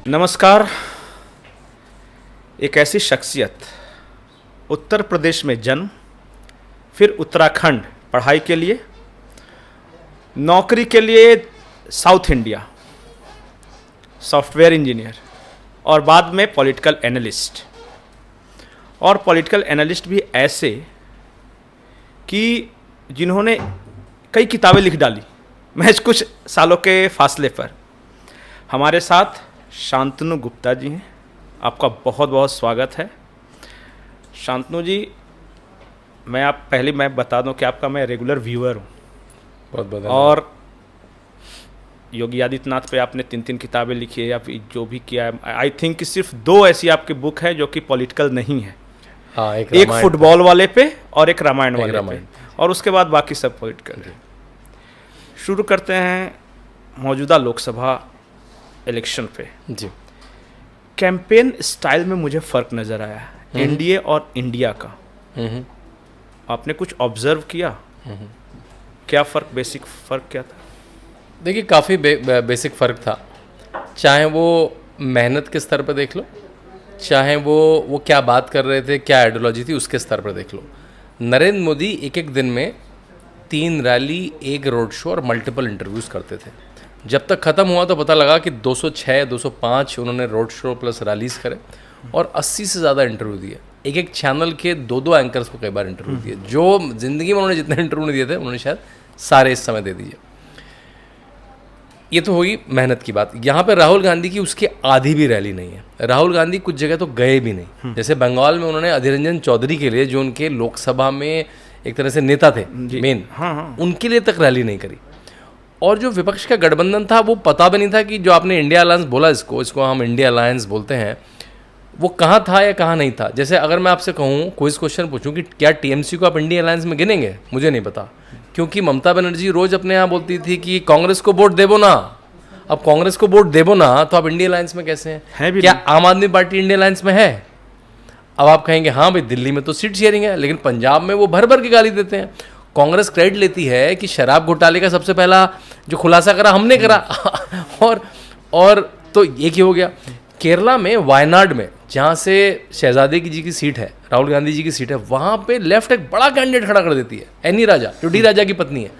नमस्कार। एक ऐसी शख्सियत, उत्तर प्रदेश में जन्म, फिर उत्तराखंड पढ़ाई के लिए, नौकरी के लिए साउथ इंडिया, सॉफ्टवेयर इंजीनियर और बाद में पॉलिटिकल एनालिस्ट। और पॉलिटिकल एनालिस्ट भी ऐसे कि जिन्होंने कई किताबें लिख डाली महज कुछ सालों के फासले पर। हमारे साथ शांतनु गुप्ता जी हैं। आपका बहुत बहुत स्वागत है। शांतनु जी, मैं बता दूं कि आपका मैं रेगुलर व्यूअर हूं। बहुत बहुत और योगी आदित्यनाथ पे आपने 3 किताबें लिखी है या जो भी किया है। आई थिंक कि सिर्फ 2 ऐसी आपकी बुक है जो कि पॉलिटिकल नहीं है। हाँ, एक फुटबॉल वाले पे और एक रामायण वाले पे, और उसके बाद बाकी सब पॉलिटिकल है। शुरू करते हैं मौजूदा लोकसभा इलेक्शन पे। जी। कैंपेन स्टाइल में मुझे फ़र्क नज़र आया एनडीए और इंडिया का। आपने कुछ ऑब्जर्व किया? क्या फ़र्क, बेसिक फ़र्क क्या था? देखिए, काफ़ी बेसिक फ़र्क था। चाहे वो मेहनत के स्तर पर देख लो, चाहे वो क्या बात कर रहे थे, क्या आइडियोलॉजी थी, उसके स्तर पर देख लो। नरेंद्र मोदी एक एक दिन में 3 रैली, 1 रोड शो और मल्टीपल इंटरव्यूज़ करते थे। जब तक ख़त्म हुआ तो पता लगा कि 206, 205 उन्होंने रोड शो प्लस रैलीज़ करे और 80 से ज़्यादा इंटरव्यू दिए। एक एक चैनल के 2 एंकर्स को कई बार इंटरव्यू दिए। जो ज़िंदगी में उन्होंने जितने इंटरव्यू नहीं दिए थे उन्होंने शायद सारे इस समय दे दीजिए। ये तो होगी मेहनत की बात। यहाँ पे राहुल गांधी की उसकी आधी भी रैली नहीं है। राहुल गांधी कुछ जगह तो गए भी नहीं। जैसे बंगाल में उन्होंने अधीर रंजन चौधरी के लिए, जो उनके लोकसभा में एक तरह से नेता थे मेन, उनके लिए तक रैली नहीं करी। और जो विपक्ष का गठबंधन था, वो पता भी नहीं था कि जो आपने इंडिया अलायंस बोला, इसको हम इंडिया अलायंस बोलते हैं, वो कहाँ था या कहाँ नहीं था। जैसे अगर मैं आपसे कहूँ, कोई क्वेश्चन पूछूं कि क्या टीएमसी को आप इंडिया अलायंस में गिनेंगे, मुझे नहीं पता। क्योंकि ममता बनर्जी रोज अपने यहाँ बोलती थी कि कांग्रेस को वोट देबो ना। अब कांग्रेस को वोट देबो ना तो आप इंडिया अलायंस में कैसे हैं? क्या आम आदमी पार्टी इंडिया अलायंस में है? अब आप कहेंगे हाँ भाई, दिल्ली में तो सीट शेयरिंग है, लेकिन पंजाब में वो भर भर के गाली देते हैं। कांग्रेस क्रेडिट लेती है कि शराब घोटाले का सबसे पहला जो खुलासा करा हमने करा। और तो एक ही हो गया। केरला में वायनाड में, जहाँ से शहजादे जी की सीट है, राहुल गांधी जी की सीट है, वहाँ पे लेफ्ट एक बड़ा कैंडिडेट खड़ा कर देती है, एनी राजा, जो डी राजा की पत्नी है।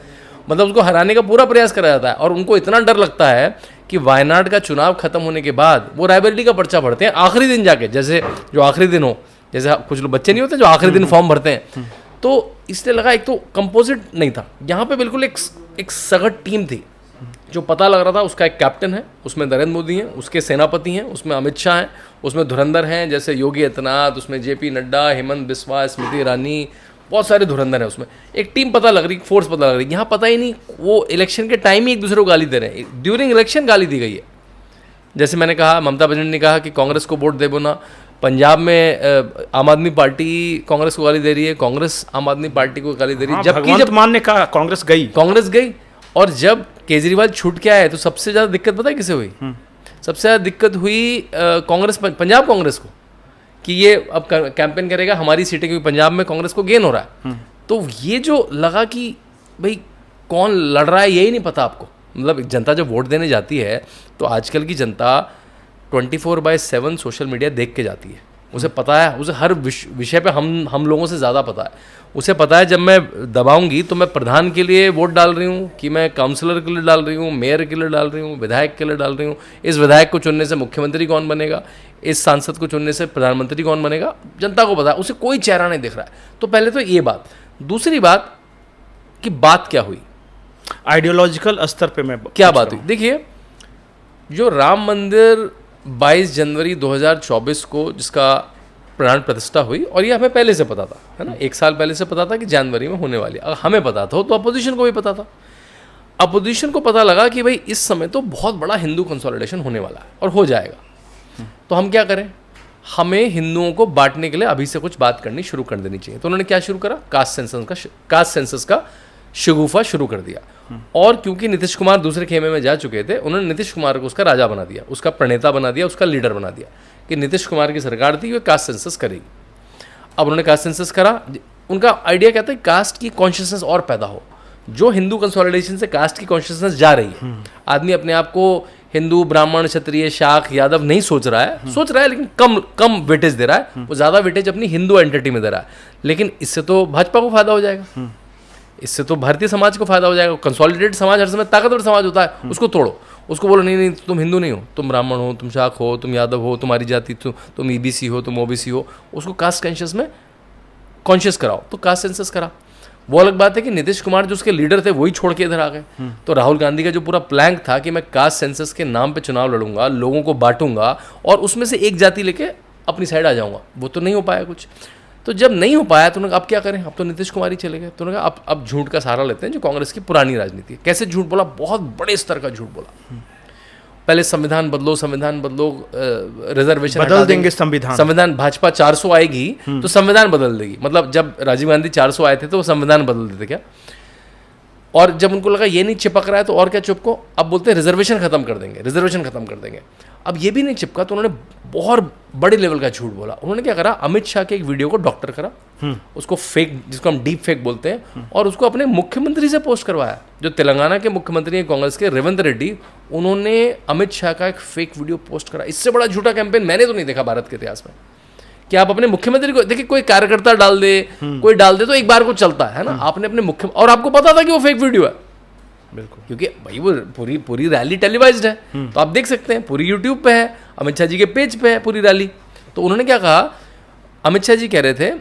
मतलब उसको हराने का पूरा प्रयास करा जाता है। और उनको इतना डर लगता है कि वायनाड का चुनाव खत्म होने के बाद वो रायबरेली का पर्चा भरते हैं आखिरी दिन जाके। जैसे जो आखिरी दिन हो, जैसे कुछ लोग बच्चे नहीं होते जो आखिरी दिन फॉर्म भरते हैं, तो इसलिए लगा एक तो कंपोजिट नहीं था। यहाँ पे बिल्कुल एक सगट टीम थी। जो पता लग रहा था उसका एक कैप्टन है, उसमें नरेंद्र मोदी हैं, उसके सेनापति हैं, उसमें अमित शाह हैं, उसमें धुरंधर हैं जैसे योगी आदित्यनाथ, उसमें जेपी नड्डा, हेमंत बिस्वा, स्मृति ईरानी, बहुत सारे धुरंधर हैं उसमें। एक टीम पता लग रही, फोर्स पता लग रही। यहाँ पता ही नहीं, वो इलेक्शन के टाइम ही एक दूसरे को गाली दे रहे हैं। ड्यूरिंग इलेक्शन गाली दी गई है। जैसे मैंने कहा, ममता बनर्जी ने कहा कि कांग्रेस को वोट देबो ना। पंजाब में आम आदमी पार्टी कांग्रेस को गाली दे रही है, कांग्रेस आम आदमी पार्टी को गाली दे रही है। जबकि जब मान ने कहा कांग्रेस गई, और जब केजरीवाल छूट के आए तो सबसे ज़्यादा दिक्कत पता है किसे हुई? सबसे ज़्यादा दिक्कत हुई कांग्रेस, पंजाब कांग्रेस को, कि ये अब कैंपेन करेगा हमारी सीटें, क्योंकि पंजाब में कांग्रेस को गेन हो रहा है। तो ये जो लगा कि भाई कौन लड़ रहा है यही नहीं पता आपको। मतलब जनता जब वोट देने जाती है तो आजकल की जनता 24/7 सोशल मीडिया देख के जाती है। उसे पता है, उसे हर विषय पे हम लोगों से ज़्यादा पता है। उसे पता है जब मैं दबाऊंगी तो मैं प्रधान के लिए वोट डाल रही हूँ, कि मैं काउंसलर के लिए डाल रही हूँ, मेयर के लिए डाल रही हूँ, विधायक के लिए डाल रही हूँ। इस विधायक को चुनने से मुख्यमंत्री कौन बनेगा, इस सांसद को चुनने से प्रधानमंत्री कौन बनेगा, जनता को पता है। उसे कोई चेहरा नहीं दिख रहा है। तो पहले तो ये बात। दूसरी बात कि बात क्या हुई, आइडियोलॉजिकल स्तर पे मैं क्या बात हुई। देखिए, जो राम मंदिर 22 जनवरी 2024 को जिसका प्राण प्रतिष्ठा हुई, और ये हमें पहले से पता था, है ना, 1 साल पहले से पता था कि जनवरी में होने वाली। अगर हमें पता था तो अपोजिशन को भी पता था। अपोजिशन को पता लगा कि भाई इस समय तो बहुत बड़ा हिंदू कंसोलिडेशन होने वाला है और हो जाएगा। तो हम क्या करें, हमें हिंदुओं को बांटने के लिए अभी से कुछ बात करनी शुरू कर देनी चाहिए। तो उन्होंने क्या शुरू करा, कास्ट सेंसस का शगुफा शुरू कर दिया। और क्योंकि नीतीश कुमार दूसरे खेमे में जा चुके थे, उन्होंने नीतीश कुमार को उसका राजा बना दिया, उसका प्रणेता बना दिया, उसका लीडर बना दिया कि नीतीश कुमार की सरकार थी, वो कास्ट सेंसस करेगी। अब उन्होंने कास्ट सेंसस करा। उनका आइडिया क्या था, कास्ट की कॉन्शियसनेस और पैदा हो। जो हिंदू कंसोलिडेशन से कास्ट की कॉन्शियसनेस जा रही है, आदमी अपने आप को हिंदू ब्राह्मण क्षत्रिय शाख यादव नहीं सोच रहा है, सोच रहा है लेकिन कम कम वेटेज दे रहा है, वो ज़्यादा वेटेज अपनी हिंदू एंटिटी में दे रहा है। लेकिन इससे तो भाजपा को फायदा हो जाएगा, इससे तो भारतीय समाज को फायदा हो जाएगा। कंसोलिडेटेड समाज हर समय ताकतवर समाज होता है, उसको तोड़ो, उसको बोलो नहीं नहीं तुम हिंदू नहीं हो, तुम ब्राह्मण हो, तुम शाख हो, तुम यादव हो, तुम्हारी जाति तुम ईबीसी हो, तुम ओबीसी हो, उसको कास्ट कॉन्शियस में कॉन्शियस कराओ, तो कास्ट सेंसस करा। वो अलग बात है कि नीतीश कुमार जो उसके लीडर थे वही छोड़ के इधर आ गए। तो राहुल गांधी का जो पूरा प्लान था कि मैं कास्ट सेंसस के नाम पे चुनाव लड़ूंगा, लोगों को बांटूंगा और उसमें से एक जाति लेके अपनी साइड आ जाऊंगा, वो तो नहीं हो पाया कुछ। तो जब नहीं हो पाया तो उन्होंने अब क्या करें, अब तो नीतीश कुमार ही चले गए। तो उन्होंने कहा अब झूठ का सहारा लेते हैं, जो कांग्रेस की पुरानी राजनीति है। कैसे झूठ बोला, बहुत बड़े स्तर का झूठ बोला। पहले संविधान बदलो, रिजर्वेशन बदल देंगे संविधान भाजपा 400 आएगी तो संविधान बदल देगी। मतलब जब राजीव गांधी 400 आए थे तो वो संविधान बदल देते क्या? और जब उनको लगा ये नहीं चिपक रहा है तो और क्या चिपको, अब बोलते हैं रिजर्वेशन खत्म कर देंगे, रिजर्वेशन खत्म कर देंगे। अब ये भी नहीं चिपका तो उन्होंने बहुत बड़े लेवल का झूठ बोला। उन्होंने क्या करा, अमित शाह के एक वीडियो को डॉक्टर करा, उसको फेक, जिसको हम डीप फेक बोलते हैं, और उसको अपने मुख्यमंत्री से पोस्ट करवाया। जो तेलंगाना के मुख्यमंत्री हैं कांग्रेस के, रेवंत रेड्डी, उन्होंने अमित शाह का एक फेक वीडियो पोस्ट करा। इससे बड़ा झूठा कैंपेन मैंने तो नहीं देखा भारत के इतिहास में, कि आप अपने मुख्यमंत्री को, देखिए कोई कार्यकर्ता डाल दे, कोई डाल दे तो एक बार को चलता है ना, आपने अपने मुख्य, और आपको पता था कि वो फेक वीडियो है, बिल्कुल, क्योंकि भाई वो पूरी रैली टेलीवाइज्ड है, तो आप देख सकते हैं, पूरी यूट्यूब पे है, अमित शाह जी के पेज पे है पूरी रैली। तो उन्होंने क्या कहा, अमित शाह जी कह रहे थे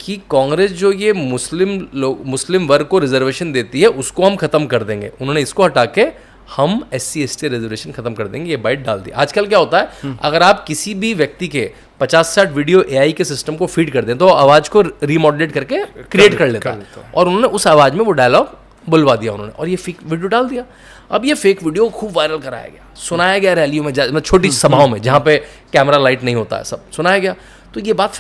कि कांग्रेस जो ये मुस्लिम वर्ग को रिजर्वेशन देती है उसको हम खत्म कर देंगे, उन्होंने इसको हटा के हम SC/ST रिजर्वेशन खत्म कर देंगे, ये बाइट डाल दी। आजकल क्या होता है, अगर आप किसी भी व्यक्ति के 50-60 वीडियो AI के सिस्टम को फीड कर दें तो आवाज को रीमॉडुलेट करके क्रिएट कर लेता है, और उन्होंने उस आवाज में वो डायलॉग बुलवा दिया उन्होंने, और ये फेक वीडियो डाल दिया। अब ये फेक वीडियो खूब वायरल कराया गया, सुनाया गया रैलियों में, छोटी सभाओं में जहाँ पे कैमरा लाइट नहीं होता है, सब सुनाया गया। तो ये बात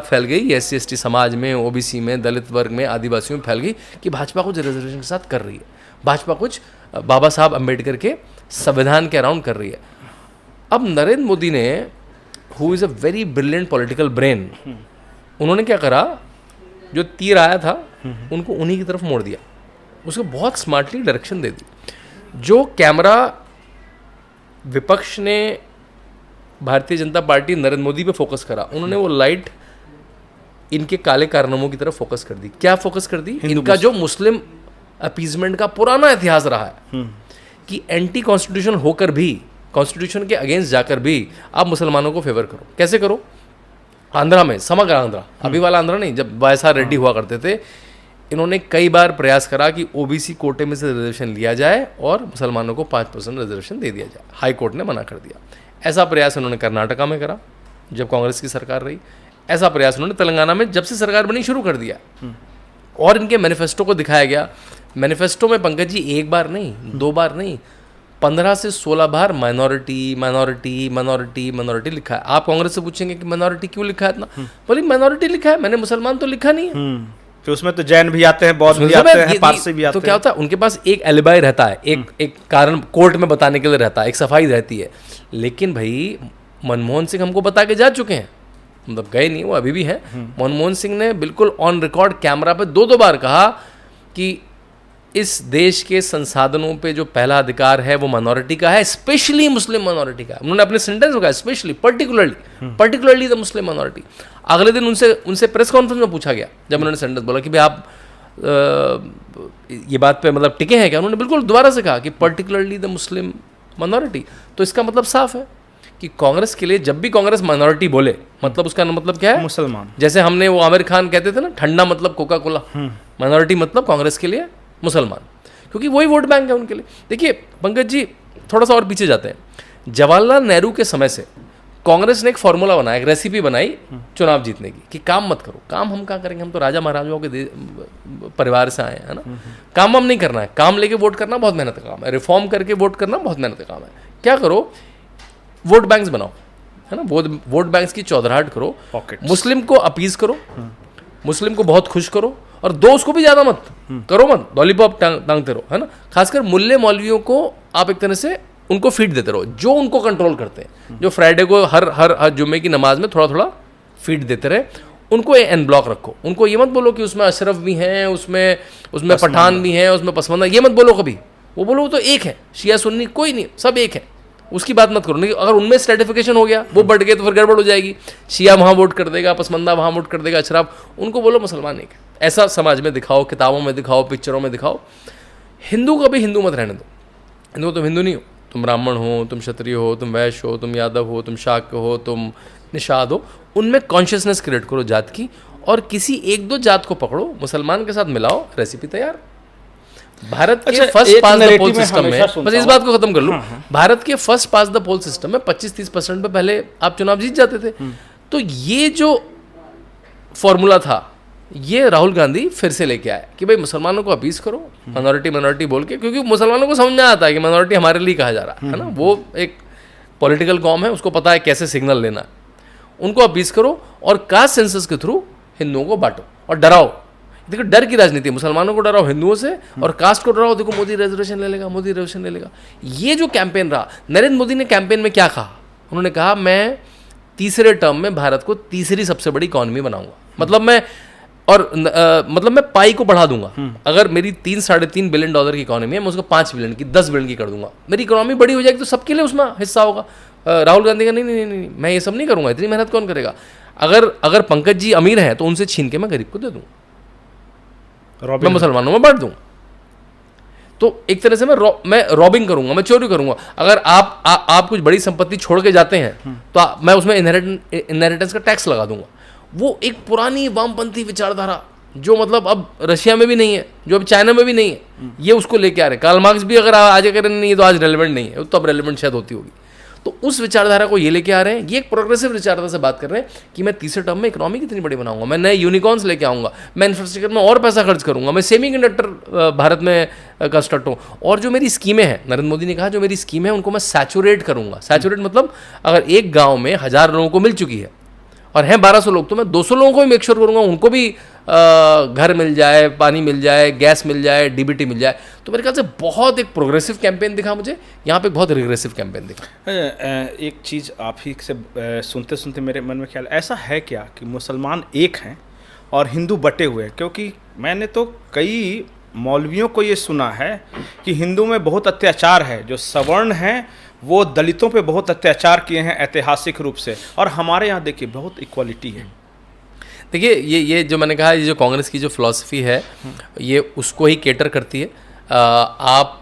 फैल गई, SC/ST समाज में, OBC में, दलित वर्ग में, आदिवासियों में फैल गई कि भाजपा कुछ रिजर्वेशन के साथ कर रही है, भाजपा कुछ बाबा साहब अम्बेडकर के संविधान के अराउंड कर रही है। अब नरेंद्र मोदी ने, who is a very brilliant political brain, उन्होंने क्या करा, जो तीर आया था उनको उन्हीं की तरफ मोड़ दिया, उसको बहुत स्मार्टली डायरेक्शन दे दी। जो कैमरा विपक्ष ने भारतीय जनता पार्टी नरेंद्र मोदी पे फोकस करा, उन्होंने वो लाइट इनके काले कारनामों की तरफ फोकस कर दी। क्या फोकस कर दी, इनका जो मुस्लिम अपीजमेंट का पुराना इतिहास रहा है कि एंटी कॉन्स्टिट्यूशन होकर भी, कॉन्स्टिट्यूशन के अगेंस्ट जाकर भी आप मुसलमानों को फेवर करो। कैसे करो, आंध्रा में, समग्र आंध्रा, अभी वाला आंध्रा नहीं, जब YSR रेड्डी हुआ करते थे, इन्होंने कई बार प्रयास करा कि OBC कोटे में से रिजर्वेशन लिया जाए और मुसलमानों को 5% रिजर्वेशन दे दिया जाए। हाई कोर्ट ने मना कर दिया। ऐसा प्रयास उन्होंने कर्नाटका में करा जब कांग्रेस की सरकार रही, ऐसा प्रयास उन्होंने तेलंगाना में जब से सरकार बनी शुरू कर दिया, और इनके मैनिफेस्टो को दिखाया गया। मैनिफेस्टो में पंकज जी एक बार नहीं, 2 बार नहीं, 15 से 16 बार माइनॉरिटी लिखा है। आप कांग्रेस से पूछेंगे कि माइनॉरिटी क्यों लिखा है इतना, बोली माइनॉरिटी लिखा है, मैंने मुसलमान तो लिखा नहीं है। तो उसमें तो जैन भी आते हैं, बौद्ध भी आते हैं, पारसी भी आते हैं। तो क्या होता है, उनके पास एक एलिबाई रहता है, एक कारण कोर्ट में बताने के लिए रहता है, एक सफाई रहती है। लेकिन भाई मनमोहन सिंह हमको बता के जा चुके हैं, मतलब गए नहीं, वो अभी भी हैं। मनमोहन सिंह ने बिल्कुल ऑन रिकॉर्ड कैमरा पे 2 बार कहा कि इस देश के संसाधनों पे जो पहला अधिकार है वो माइनॉरिटी का है, स्पेशली मुस्लिम माइनॉरिटी का। उन्होंने अपने सेंटेंस में कहा specially, particularly the Muslim minority. अगले दिन उनसे प्रेस कॉन्फ्रेंस में पूछा गया, जब उन्होंने सेंटेंस बोला कि भाई आप ये बात पे मतलब टिके हैं क्या, उन्होंने बिल्कुल दोबारा से कहा कि पर्टिकुलरली द मुस्लिम माइनॉरिटी। तो इसका मतलब साफ है कि कांग्रेस के लिए जब भी कांग्रेस माइनॉरिटी बोले, मतलब उसका मतलब क्या है, मुसलमान। जैसे हमने वो आमिर खान कहते थे ना, ठंडा मतलब कोका कोला, माइनॉरिटी मतलब कांग्रेस के लिए मुसलमान, क्योंकि वही वोट बैंक है उनके लिए। देखिए पंकज जी, थोड़ा सा और पीछे जाते हैं। जवाहरलाल नेहरू के समय से कांग्रेस ने एक फॉर्मूला बनाया, एक रेसिपी बनाई चुनाव जीतने की, कि काम मत करो। काम हम क्या करेंगे, हम तो राजा महाराजाओं के परिवार से आए हैं ना, काम हम नहीं करना है, काम लेके वोट करना बहुत मेहनत का काम है, रिफॉर्म करके वोट करना बहुत मेहनत का काम है। क्या करो, वोट बैंक्स बनाओ, है ना, वोट बैंक्स की चौधराहट करो, मुस्लिम को अपीज करो, मुस्लिम को बहुत खुश करो, और दो उसको भी ज्यादा मत करो, मत लॉलीपॉप टांगते रहो, है ना। खासकर मुल्ले मौलवियों को आप एक तरह से उनको फीड देते रहो, जो उनको कंट्रोल करते हैं, जो फ्राइडे को हर जुम्मे की नमाज में थोड़ा थोड़ा फीड देते रहे, उनको एन ब्लॉक रखो। उनको ये मत बोलो कि उसमें अशरफ भी हैं, उसमें पठान भी हैं, उसमें पसमंदा, ये मत बोलो कभी। वो बोलो वो तो एक है, शिया सुन्नी कोई नहीं, सब एक है, उसकी बात मत करो। नहीं, अगर उनमें स्ट्रेटिफिकेशन हो गया, वो बढ़ गए तो फिर गड़बड़ हो जाएगी, शिया वहाँ वोट कर देगा, पसमंदा वहाँ वोट कर देगा, अशराफ, उनको बोलो मुसलमान एक है। ऐसा समाज में दिखाओ, किताबों में दिखाओ, पिक्चरों में दिखाओ। हिंदू को भी हिंदू मत रहने दो। हिंदू तुम हिंदू नहीं हो, तुम ब्राह्मण हो, तुम क्षत्रिय हो, तुम वैश्य हो, तुम यादव हो, तुम शाक्य हो, तुम निषाद हो। उनमें कॉन्शियसनेस क्रिएट करो जात की, और किसी एक दो जात को पकड़ो, मुसलमान के साथ मिलाओ, रेसिपी तैयार। भारत के first past the poll system में, बस इस बात को खत्म कर लूं, भारत के first past the poll system में 25-30% पे पहले आप चुनाव जीत जाते थे। तो ये जो फॉर्मूला था, ये राहुल गांधी फिर से लेके आए कि भाई मुसलमानों को अपीस करो, माइनॉरिटी बोल के, क्योंकि मुसलमानों को समझ में आता है कि माइनॉरिटी हमारे लिए कहा जा रहा है ना, वो एक पॉलिटिकल कॉम है, उसको पता है कैसे सिग्नल लेना है। उनको अपीस करो और कास्ट सेंसस के थ्रू हिंदुओं को बांटो और डराओ। देखो डर की राजनीति, मुसलमानों को डराओ हिंदुओं से, और कास्ट को डराओ, देखो मोदी रिजर्वेशन ले लेगा, मोदी रिजर्वेशन ले लेगा। ये जो कैंपेन रहा, नरेंद्र मोदी ने कैंपेन में क्या कहा, उन्होंने कहा मैं तीसरे टर्म में भारत को तीसरी सबसे बड़ी इकॉनमी बनाऊंगा, मतलब मैं पाई को बढ़ा दूंगा। अगर मेरी 3-3.5 बिलियन डॉलर की इकोनॉमी है, मैं उसको 5 बिलियन की, 10 बिलियन की कर दूंगा। मेरी इकोनॉमी बड़ी हो जाएगी तो सबके लिए उसमें हिस्सा होगा। राहुल गांधी का नहीं, मैं ये सब नहीं करूंगा, इतनी मेहनत कौन करेगा। अगर पंकज जी अमीर हैं तो उनसे छीन के मैं गरीब को दे दूंगा, मैं मुसलमानों में बांट दूंगा। तो एक तरह से मैं रॉबिंग करूंगा, मैं चोरी करूंगा। अगर आप कुछ बड़ी संपत्ति छोड़ के जाते हैं तो मैं उसमें इनहेरिटेंस का टैक्स लगा दूंगा। वो एक पुरानी वामपंथी विचारधारा जो मतलब अब रशिया में भी नहीं है, जो अब चाइना में भी नहीं है, ये उसको लेके आ रहे हैं। कार्ल मार्क्स भी अगर आज अगर नहीं है तो आज रेलेवेंट नहीं है, तो अब रेलेवेंट शायद होती होगी। तो उस विचारधारा को ये लेके आ रहे हैं। ये एक प्रोग्रेसिव विचारधारा से बात कर रहे हैं कि मैं तीसरे टर्म में इकोनॉमी कितनी बड़ी बनाऊंगा, मैं नए यूनिकॉर्न्स लेके आऊंगा, मैं इंफ्रास्ट्रक्चर में और पैसा खर्च करूंगा, मैं सेमीकंडक्टर भारत में कंस्ट्रक्ट हूँ। और जो मेरी स्कीमें हैं, नरेंद्र मोदी ने कहा जो मेरी स्कीम है उनको मैं सैचुरेट करूंगा। सैचुरेट मतलब अगर एक गाँव में 1000 लोगों को मिल चुकी है और हैं 1200 लोग, तो मैं 200 लोगों को भी मेक श्योर करूंगा उनको भी घर मिल जाए, पानी मिल जाए, गैस मिल जाए, डीबीटी मिल जाए। तो मेरे ख्याल से बहुत एक प्रोग्रेसिव कैंपेन दिखा मुझे, यहाँ पे बहुत रिग्रेसिव कैंपेन दिखा। एक चीज़ आप ही से सुनते सुनते मेरे मन में ख्याल, ऐसा है क्या कि मुसलमान एक हैं और हिंदू बटे हुए हैं? क्योंकि मैंने तो कई मौलवियों को ये सुना है कि हिंदू में बहुत अत्याचार है, जो सवर्ण हैं वो दलितों पे बहुत अत्याचार किए हैं ऐतिहासिक रूप से, और हमारे यहाँ देखिए बहुत इक्वालिटी है। देखिए ये जो मैंने कहा, ये जो कांग्रेस की जो फिलॉसफी है ये उसको ही केटर करती है। आप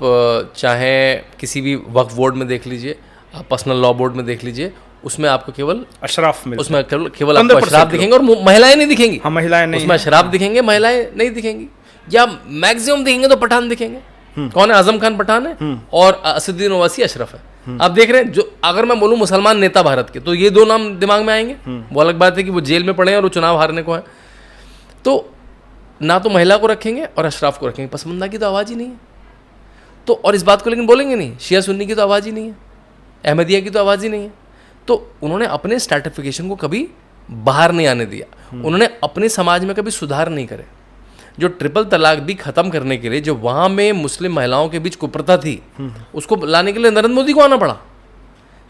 चाहे किसी भी वक्फ बोर्ड में देख लीजिए, आप पर्सनल लॉ बोर्ड में देख लीजिए, उसमें आपको केवल अशराफ मिलते, उसमें केवल आपको अशराफ दिखेंगे और महिलाएं नहीं दिखेंगी। हाँ, महिलाएं नहीं, उसमें अशराफ दिखेंगे, महिलाएं नहीं दिखेंगी, या मैक्सिमम दिखेंगे तो पठान दिखेंगे। कौन है? आजम खान पठान है और असदुद्दीन ओवैसी अशरफ है। आप देख रहे हैं, जो अगर मैं बोलूं मुसलमान नेता भारत के, तो ये दो नाम दिमाग में आएंगे। वो अलग बात है कि वो जेल में पड़े हैं और वो चुनाव हारने को है। तो ना तो महिला को रखेंगे और अशराफ को रखेंगे, पसमंदा की तो आवाज़ ही नहीं है। तो और इस बात को लेकिन बोलेंगे नहीं, शिया सुन्नी की तो आवाज़ ही नहीं है, अहमदिया की तो आवाज़ ही नहीं है। तो उन्होंने अपने स्ट्रैटिफिकेशन को कभी बाहर नहीं आने दिया, उन्होंने अपने समाज में कभी सुधार नहीं करे। जो ट्रिपल तलाक भी खत्म करने के लिए, जो वहाँ में मुस्लिम महिलाओं के बीच कुप्रथा थी, उसको लाने के लिए नरेंद्र मोदी को आना पड़ा।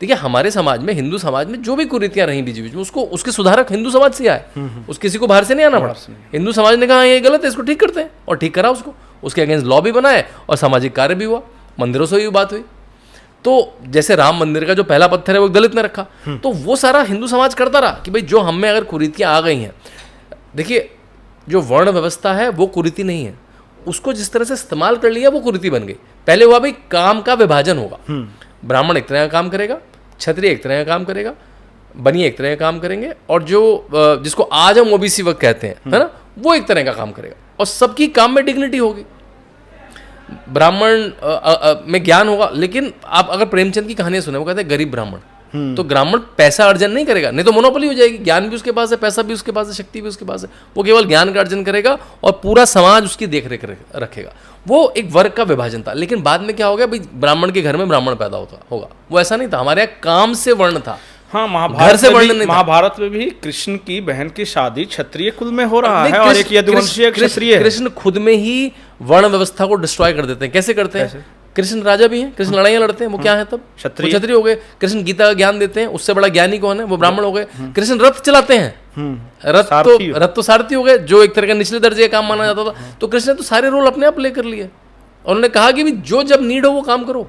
देखिए हमारे समाज में, हिंदू समाज में जो भी कुरीतियाँ रहीं बीच बीच में, उसको उसके सुधारक हिंदू समाज से आए, उस किसी को बाहर से नहीं आना पड़ा। हिंदू समाज ने कहा ये गलत है, इसको ठीक करते हैं, और ठीक करा उसको, उसके अगेंस्ट लॉ भी बनाए और सामाजिक कार्य भी हुआ, मंदिरों से भी बात हुई। तो जैसे राम मंदिर का जो पहला पत्थर है वो दलित ने रखा, तो वो सारा हिंदू समाज करता रहा कि भाई जो हम में अगर कुरीतियाँ आ गई हैं, देखिए जो वर्ण व्यवस्था है वो कुरीति नहीं है, उसको जिस तरह से इस्तेमाल कर लिया वो कुरीति बन गई। पहले हुआ भाई काम का विभाजन होगा, ब्राह्मण एक तरह का काम करेगा, क्षत्रिय एक तरह का काम करेगा, बनिए एक तरह का काम करेंगे, और जो जिसको आज हम ओबीसी वर्ग कहते हैं, है ना, वो एक तरह का काम करेगा, और सबकी काम में डिग्निटी होगी। ब्राह्मण में ज्ञान होगा, लेकिन आप अगर प्रेमचंद की कहानियां सुने, वो कहते हैं गरीब ब्राह्मण, तो ब्राह्मण पैसा अर्जन नहीं करेगा, नहीं तो मोनोपोली हो जाएगी। ज्ञान भी उसके पास है, पैसा भी उसके पास है, शक्ति भी उसके पास है, वो केवल ज्ञान का अर्जन करेगा और पूरा समाज उसकी देख रेख रखेगा। वो एक वर्ग का विभाजन था। लेकिन बाद में क्या हो गया भाई, ब्राह्मण के घर में ब्राह्मण पैदा होगा, वो ऐसा नहीं था। हमारे यहाँ काम से वर्ण था। हाँ, महाभारत में भी कृष्ण की बहन की शादी क्षत्रिय कुल में हो रहा है, और एक यदुवंशीय क्षत्रिय है। कृष्ण खुद में ही वर्ण व्यवस्था को डिस्ट्रॉय कर देते हैं। कैसे करते हैं? कृष्ण राजा भी हैं, कृष्ण लड़ाइयाँ लड़ते हैं, वो क्या है तब? क्षत्रिय हो गए। कृष्ण गीता का ज्ञान देते हैं, उससे बड़ा ज्ञानी कौन है? वो ब्राह्मण हो गए। कृष्ण रथ चलाते हैं, रथ तो सारथी हो गए, जो एक तरह का निचले दर्जे का काम माना जाता था। तो कृष्ण ने तो सारे रोल अपने आप ले कर लिए। उन्होंने कहा कि भी जो जब नीड हो वो काम करो।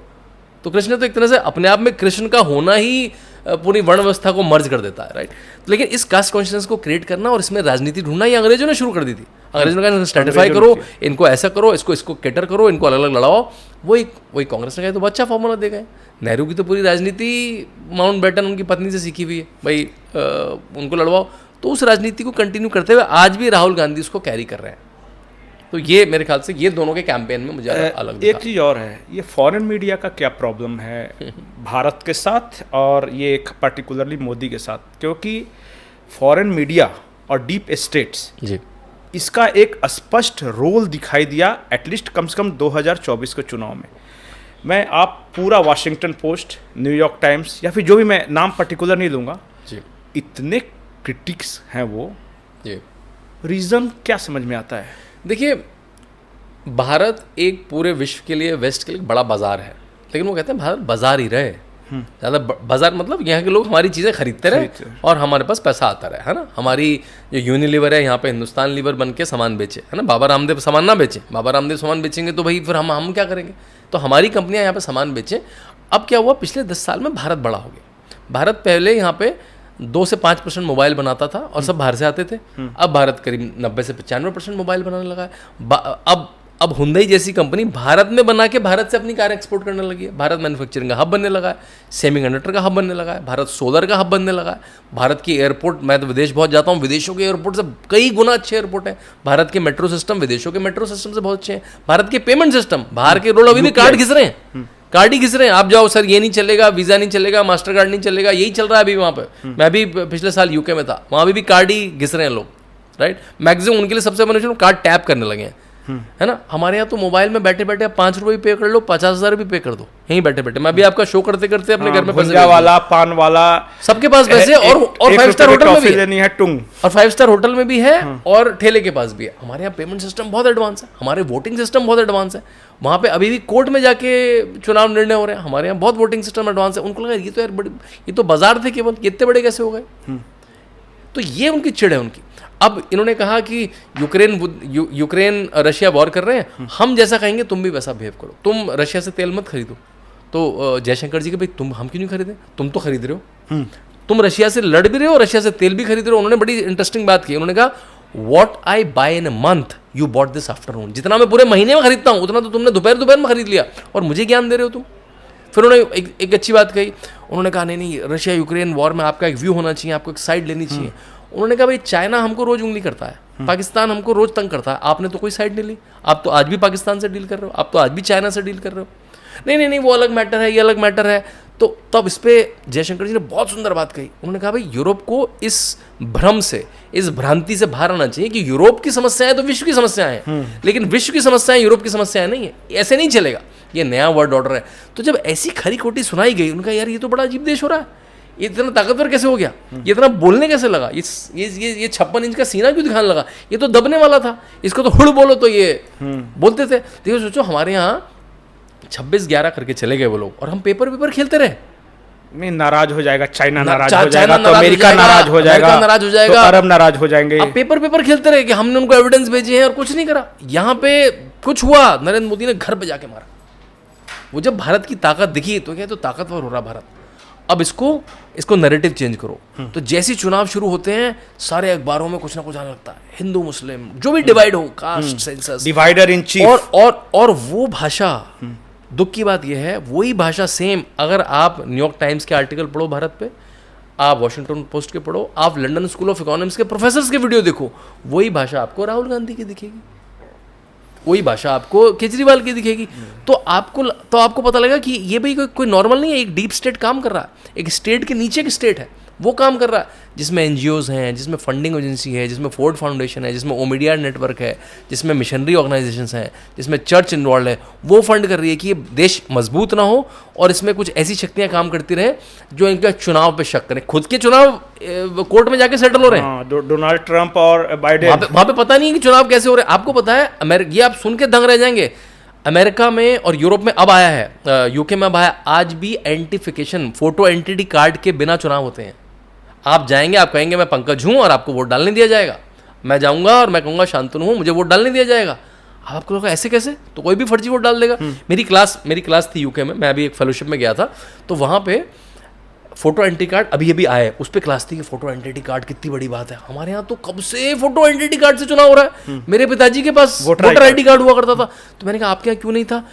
तो कृष्ण तो एक तरह से अपने आप में कृष्ण का होना ही पूरी वर्ण व्यवस्था को मर्ज कर देता है, राइट। लेकिन इस कास्ट कॉन्शियसनेस को क्रिएट करना और इसमें राजनीति ढूंढना ये अंग्रेजों ने शुरू कर दी थी। अंग्रेजों ने कहा स्ट्रेटिफाई करो, इनको ऐसा करो, इसको कैटर करो, इनको अलग अलग लड़ाओ। वही कांग्रेस ने कहा तो अच्छा फॉर्मूला दे गए। नेहरू की तो पूरी राजनीति माउंट बैटन उनकी पत्नी से सीखी हुई है, भाई उनको लड़वाओ। तो उस राजनीति को कंटिन्यू करते हुए आज भी राहुल गांधी उसको कैरी कर रहे हैं। तो ये मेरे ख्याल से ये दोनों के कैंपेन में मुझे अलग एक चीज़ और है, ये फॉरेन मीडिया का क्या प्रॉब्लम है भारत के साथ और ये एक पर्टिकुलरली मोदी के साथ, क्योंकि फॉरेन मीडिया और डीप स्टेट्स जी इसका एक स्पष्ट रोल दिखाई दिया एटलीस्ट कम से कम 2024 के चुनाव में। मैं आप पूरा वाशिंगटन पोस्ट, न्यूयॉर्क टाइम्स या फिर जो भी, मैं नाम पर्टिकुलर नहीं लूँगा जी, इतने क्रिटिक्स हैं वो जी। रीज़न क्या समझ में आता है? देखिए, भारत एक पूरे विश्व के लिए, वेस्ट के लिए बड़ा बाजार है, लेकिन वो कहते हैं भारत बाजार ही रहे। ज़्यादा बाजार मतलब यहाँ के लोग हमारी चीज़ें खरीदते रहे और हमारे पास पैसा आता रहे, है ना। हमारी जो यूनिलीवर है यहाँ पे हिंदुस्तान लीवर बन के सामान बेचे, है ना। बाबा रामदेव सामान ना बेचे, बाबा रामदेव सामान बेचेंगे तो भाई फिर हम क्या करेंगे। तो हमारी कंपनियाँ यहाँ पे सामान बेचें। अब क्या हुआ, पिछले 10 साल में भारत बड़ा हो गया। भारत पहले यहाँ पे 2 से 5% मोबाइल बनाता था और सब बाहर से आते थे। अब भारत करीब 90 से 95% मोबाइल बनाने लगा है। अब हुंडई जैसी कंपनी भारत में बना के भारत से अपनी कार एक्सपोर्ट करने लगी है। भारत मैन्युफैक्चरिंग का हब बनने लगा है, सेमीकंडक्टर का हब बनने लगा है, भारत सोलर का हब बनने लगा है। भारत की एयरपोर्ट, मैं तो विदेश बहुत जाता हूँ, विदेशों के एयरपोर्ट से कई गुना अच्छे एयरपोर्ट हैं। भारत के मेट्रो सिस्टम विदेशों के मेट्रो सिस्टम से बहुत अच्छे हैं। भारत के पेमेंट सिस्टम, बाहर के रोड अभी भी कार्ड घिस रहे हैं, कार्ड ही घिस रहे हैं। आप जाओ सर, ये नहीं चलेगा, वीज़ा नहीं चलेगा, मास्टर कार्ड नहीं चलेगा, यही चल रहा है अभी वहाँ पर। मैं भी पिछले साल यूके में था, वहाँ भी कार्ड ही घिस रहे हैं लोग, राइट। मैक्सिमम उनके लिए सबसे बड़ा कार्ड टैप करने लगे हैं, है ना। हमारे यहाँ तो मोबाइल में बैठे बैठे आप 5 रुपये भी पे कर लो, 50,000 भी पे कर दो, यहीं बैठे बैठे। मैं भी आपका शो करते करते अपने घर में पैसे वाला, पान वाला, सबके पास पैसे, और 5 स्टार होटल में भी लेनी है टुंग, और 5 स्टार होटल में भी है और ठेले के पास भी है। हमारे यहाँ पेमेंट सिस्टम बहुत एडवांस है, हमारे वोटिंग सिस्टम बहुत एडवांस है। वहाँ पे अभी भी कोर्ट में जाके चुनाव निर्णय हो रहे हैं। हमारे यहाँ बहुत वोटिंग सिस्टम एडवांस है। उनको लगा ये तो यार बड़ी, ये तो बाजार थे केवल, इतने बड़े कैसे हो गए। तो ये उनकी चिड़ है उनकी। अब इन्होंने कहा कि यूक्रेन रशिया वॉर कर रहे हैं, हम जैसा कहेंगे तुम भी वैसा बिहेव करो, तुम रशिया से तेल मत खरीदो। तो जयशंकर जी के भाई हम क्यों नहीं खरीदे, तुम तो खरीद रहे हो, तुम रशिया से लड़ भी रहे हो, रशिया से तेल भी खरीद रहे हो। उन्होंने बड़ी इंटरेस्टिंग बात की, उन्होंने कहा what I buy in a month you bought this afternoon. जितना मैं पूरे महीने में खरीदता हूँ उतना तो तुमने दोपहर में खरीद लिया और मुझे ज्ञान दे रहे हो तुम। फिर उन्होंने एक अच्छी बात कही, उन्होंने कहा नहीं रशिया यूक्रेन वॉर में आपका एक व्यू होना चाहिए, आपको एक साइड लेनी चाहिए। उन्होंने कहा भाई चाइना हमको रोज उंगली करता है, पाकिस्तान हमको रोज तंग करता है, आपने तो कोई साइड नहीं ली। आप तो आज भी पाकिस्तान से डील कर रहे हो, आप तो आज भी चाइना से डील कर रहे हो। नहीं वो अलग मैटर है, ये अलग मैटर है। तो तब इस पे जयशंकर जी ने बहुत सुंदर बात कही। उन्होंने कहा भाई यूरोप को इस भ्रम से, इस भ्रांति से बाहर आना चाहिए कि यूरोप की समस्याएं तो विश्व की समस्याएं हैं, लेकिन विश्व की समस्याएं यूरोप की समस्याएं नहीं है, ऐसे नहीं चलेगा, ये नया वर्ल्ड ऑर्डर है। तो जब ऐसी खरी खोटी सुनाई गई, उनका यार ये तो बड़ा अजीब देश हो रहा है, ये इतना ताकतवर कैसे हो गया, ये इतना बोलने कैसे लगा, ये 56 इंच का सीना क्यों दिखाने लगा, ये तो दबने वाला था, इसको तो हुड़ बोलो तो ये बोलते थे। देखो सोचो हमारे यहाँ 26-11 करके चले गए वो लोग और हम पेपर खेलते रहे। नहीं, नाराज हो जाएगा, चाइना नाराज हो जाएगा, तो अमेरिका नाराज हो जाएगा, तो अरब नाराज हो जाएंगे। अब पेपर खेलते रहे कि हमने उनको एविडेंस भेजे हैं और कुछ नहीं करा। यहाँ पे कुछ हुआ, नरेंद्र मोदी ने घर पे जाके मारा। वो जब भारत की ताकत दिखी तो क्या, तो ताकतवर हो रहा भारत। अब इसको नैरेटिव चेंज करो। तो जैसे चुनाव शुरू होते हैं सारे अखबारों में कुछ ना कुछ आने लगता है, हिंदू मुस्लिम जो भी डिवाइड हो, caste census, divider in chief. और वो भाषा, दुख की बात यह है वही भाषा सेम, अगर आप न्यूयॉर्क टाइम्स के आर्टिकल पढ़ो भारत पे, आप वॉशिंगटन पोस्ट के पढ़ो, आप लंदन स्कूल ऑफ इकोनॉमिक्स के प्रोफेसर्स के वीडियो देखो, वही भाषा आपको राहुल गांधी की दिखेगी, वही भाषा आपको केजरीवाल की दिखेगी। तो आपको पता लगा कि ये भाई कोई नॉर्मल नहीं है, एक डीप स्टेट काम कर रहा है, एक स्टेट के नीचे एक स्टेट है वो काम कर रहा है, जिसमें एनजीओज हैं, जिसमें फंडिंग एजेंसी है, जिसमें फोर्ड फाउंडेशन है, जिसमें ओमीडिया नेटवर्क है, जिसमें मिशनरी ऑर्गेनाइजेशंस हैं, जिसमें चर्च इन्वॉल्व है, वो फंड कर रही है कि ये देश मजबूत ना हो और इसमें कुछ ऐसी शक्तियां काम करती रहें जो इनका चुनाव पे शक करें। खुद के चुनाव कोर्ट में जाके सेटल हो रहे हैं, डोनाल्ड ट्रंप और बाइडेन, वहां पे पता नहीं है कि चुनाव कैसे हो रहे हैं। आपको पता है ये आप सुन के दंग रह जाएंगे, अमेरिका में और यूरोप में अब आया है, यूके में अब आया, आज भी एंटिफिकेशन, फोटो एंटिटी कार्ड के बिना चुनाव होते हैं। आप जाएंगे, आप कहेंगे मैं पंकज हूं और आपको वोट डालने दिया जाएगा, मैं जाऊंगा और मैं कहूंगा शांतनु हूं, मुझे वोट डालने दिया जाएगा। आपको लगा ऐसे कैसे, तो कोई भी फर्जी वोट डाल देगा। मेरी क्लास थी यूके में, मैं अभी एक फेलोशिप में गया था, तो वहाँ पे फोटो आइडेंटिटी कार्ड अभी आया है, उस पर क्लास थी कि फोटो आइडेंटिटी कार्ड कितनी बड़ी बात है। हमारे यहाँ तो कब से फोटो आइडेंटिटी कार्ड से चुनाव हो रहा है। मेरे पिताजी के पास वोटर आईडी कार्ड हुआ करता था। तो मैंने कहा आपके यहाँ क्यों नहीं था?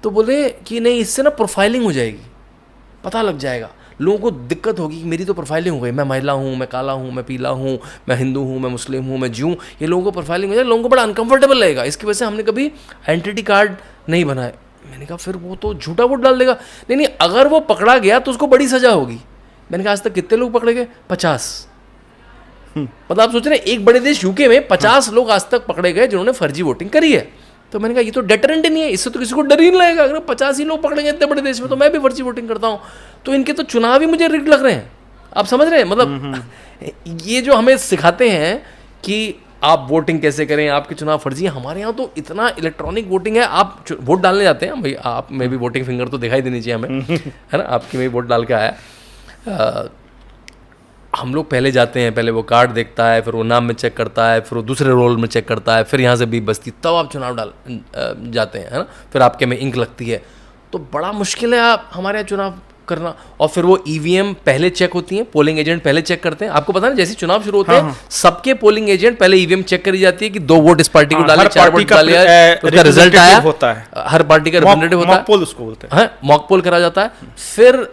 तो बोले कि नहीं, इससे ना प्रोफाइलिंग हो जाएगी, पता लग जाएगा, लोगों को दिक्कत होगी कि मेरी तो प्रोफाइलिंग हो गई, मैं महिला हूँ, मैं काला हूँ, मैं पीला हूँ, मैं हिंदू हूँ, मैं मुस्लिम हूँ, मैं ज्यू, ये लोगों को प्रोफाइलिंग हो जाए, लोगों को बड़ा अनकंफर्टेबल लगेगा। इसकी वजह से हमने कभी आइडेंटिटी कार्ड नहीं बनाए। मैंने कहा फिर वो तो झूठा वोट डाल देगा। नहीं, अगर वो पकड़ा गया तो उसको बड़ी सजा होगी। मैंने कहा आज तक कितने लोग पकड़े गए? 50। मतलब आप सोच रहे हैं एक बड़े देश यूके में 50 लोग आज तक पकड़े गए जिन्होंने फर्जी वोटिंग करी है। तो मैंने कहा ये तो डेटरेंट ही नहीं है, इससे तो किसी को डर ही नहीं लगेगा। अगर 50 ही लोग पकड़ेंगे इतने बड़े देश में, तो मैं भी फर्जी वोटिंग करता हूँ, तो इनके तो चुनाव ही मुझे रिग्ड लग रहे हैं। आप समझ रहे हैं? मतलब ये जो हमें सिखाते हैं कि आप वोटिंग कैसे करें, आपके चुनाव फर्जी है। हमारे यहाँ तो इतना इलेक्ट्रॉनिक वोटिंग है, आप वोट डालने जाते हैं भाई, आप में भी वोटिंग फिंगर तो दिखाई देनी चाहिए हमें, है ना? आपकी में भी वोट डाल के आया। हम लोग पहले जाते हैं, पहले वो कार्ड देखता है, फिर वो नाम में चेक करता है, फिर वो दूसरे रोल में चेक करता है, फिर यहाँ से बीप बजती, तब आप चुनाव जाते हैं, है ना? फिर आपके में इंक लगती है, तो बड़ा मुश्किल है आप हमारे यहाँ चुनाव करना। और फिर वो ईवीएम पहले चेक होती हैं, पोलिंग एजेंट पहले चेक करते हैं। आपको पता है जैसे चुनाव शुरू होते हैं, सबके पोलिंग एजेंट पहले ईवीएम चेक करी जाती है कि 2 वोट इस पार्टी को डाले, 4 वोट डाले, उसका रिजल्ट आया होता है, हर पार्टी का रिप्रेजेंटेटिव होता है, मॉक पोल उसको बोलते हैं, मॉक पोल करा जाता है। फिर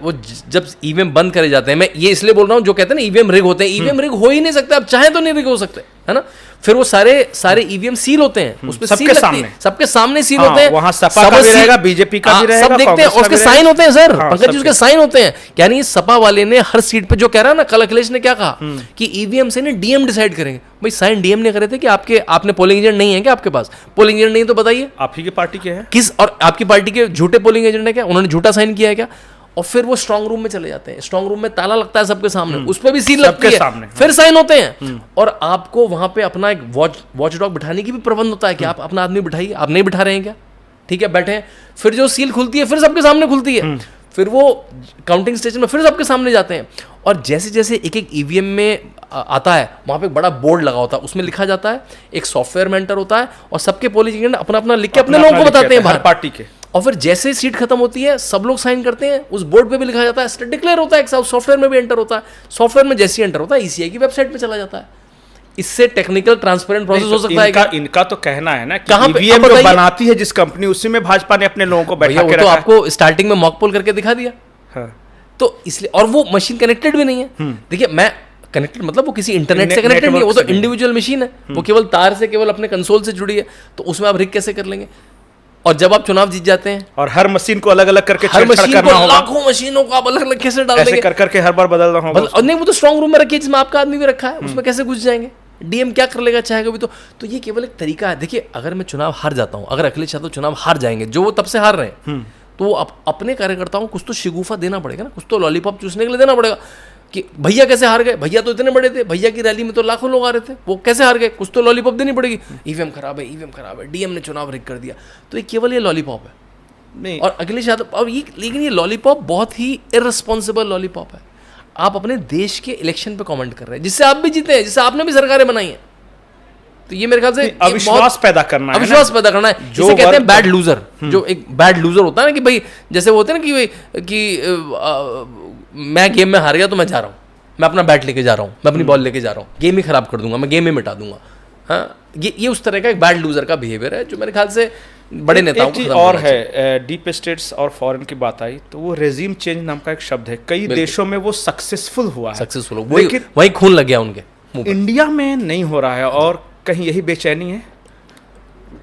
वो जब ईवीएम बंद करे जाते हैं, मैं ये इसलिए बोल रहा हूँ, जो कहते हैं ना ईवीएम रिग होते हैं, ईवीएम रिग हो ही नहीं सकते, आप चाहे तो नहीं रिग हो सकते, है ना? फिर वो सारे ईवीएम सील होते हैं, उसपे सील लगती है, सबके सामने सील होते हैं, वहां सपा का भी रहेगा, बीजेपी का भी रहेगा, सब देखते हैं, उसके साइन होते हैं सर, पंकज जी उसके साइन होते हैं। यानी सपा वाले ने हर सीट पे, जो कह रहा है ना, कल अखिलेश ने क्या कहा कि ईवीएम से नहीं डीएम डिसाइड करेंगे। भाई साइन डीएम ने करे थे कि आपने पोलिंग एजेंट नहीं है क्या? आपके पास पोलिंग एजेंट नहीं तो बताइए, आप ही की पार्टी के हैं किस, और आपकी पार्टी के झूठे पोलिंग एजेंट है क्या? उन्होंने झूठा साइन किया है क्या? और फिर वो स्ट्रांग रूम में चले जाते हैं, स्ट्रांग रूम में ताला लगता है सबके सामने, उस पर भी सील लगती है, फिर साइन होते हैं। और आपको वहां पे अपना एक वॉच डॉग बिठाने की भी प्रबंध होता है कि आप अपना आदमी बिठाइए, आप नहीं बिठा रहे हैं क्या? ठीक है, बैठे हैं। फिर जो सील खुलती है फिर सबके सामने खुलती है, फिर वो काउंटिंग स्टेशन में फिर सबके सामने जाते हैं। और जैसे जैसे एक ईवीएम में आता है, वहाँ पे एक बड़ा बोर्ड लगा होता है, उसमें लिखा जाता है, एक सॉफ्टवेयर में एंटर होता है, और सबके पोलिंग एजेंट अपना अपना लिख के अपने लोगों को बताते हैं बाहर पार्टी के। और फिर जैसे सीट खत्म होती है, सब लोग साइन करते हैं, उस बोर्ड पे भी लिखा जाता है, डिक्लेयर होता है, सॉफ्टवेयर में भी एंटर होता है, सॉफ्टवेयर में जैसे एंटर होता है ईसीआई की वेबसाइट पे चला जाता है। इससे टेक्निकल ट्रांसपेरेंट प्रोसेस हो सकता है। इनका तो कहना है ना कि ईवीएम जो बनाती है जिस कंपनी, उसी में भाजपा ने अपने लोगों को बैठा के रखा है। तो आपको स्टार्टिंग में मॉक पोल करके दिखा दिया, तो इसलिए, और वो मशीन कनेक्टेड भी नहीं है। देखिए, मैं कनेक्टेड मतलब वो किसी इंटरनेट से कनेक्टेड नहीं है, वो तो इंडिविजुअल मशीन है, वो केवल तार से, केवल अपने कंसोल से जुड़ी है, तो उसमें आप रिग कैसे कर लेंगे? और जब आप चुनाव जीत जाते हैं, और हर मशीन को अलग अलग करके हर मशीन को, लाखों मशीनों को आप अलग अलग कैसे डाल देंगे? कर करके हर बार बदलना होगा। और नहीं, वो तो स्ट्रांग रूम में रखिए जिसमें आपका आदमी भी रखा है, उसमें कैसे घुस जाएंगे? डीएम क्या कर लेगा चाहेगा भी तो ये केवल एक तरीका है। देखिए, अगर मैं चुनाव हार जाता हूं, अगर अखिलेश यादव चुनाव हार जाएंगे, जो वो तब से हार रहे हैं, तो वो अपने कार्यकर्ताओं को कुछ तो शिगुफा देना पड़ेगा ना, कुछ तो लॉलीपॉप चूसने के लिए देना पड़ेगा कि भैया कैसे हार गए, भैया तो इतने बड़े थे, भैया की रैली में तो लाखों लोग आ रहे थे, वो कैसे हार गए? कुछ तो लॉलीपॉप देनी पड़ेगी। ईवीएम खराब है, डीएम ने चुनाव रिग कर दिया, तो ये केवल ये लॉलीपॉप है नहीं। और अखिलेश यादव, और ये, लेकिन ये लॉलीपॉप बहुत ही इररिस्पॉन्सिबल लॉलीपॉप है। आप अपने देश के इलेक्शन पे कमेंट कर रहे हैं, जिससे आप भी जीते हैं, जिससे आपने भी सरकारें बनाई हैं, तो ये मेरे ख्याल से अविश्वास पैदा करना है, अविश्वास पैदा करना है, जिसे कहते हैं बैड लूजर। जो एक बैड लूजर होता है ना, कि भाई जैसे वो होते हैं ना कि मैं गेम में हार गया तो मैं जा रहा हूँ, मैं अपना बैट लेके जा रहा हूँ, मैं अपनी बॉल लेके जा रहा हूँ, गेम ही खराब कर दूंगा, मैं गेम ही मिटा दूंगा। हाँ, ये उस तरह का एक बैड लूजर का बिहेवियर है, जो मेरे ख्याल से बड़े नेताओं को और है। डीप स्टेट्स और फॉरेन की बात आई तो वो रेजिम चेंज नाम का एक शब्द है, कई देशों में वो सक्सेसफुल हुआ है, वही खून लग गया उनके। इंडिया में नहीं हो रहा है, और कहीं यही बेचैनी है,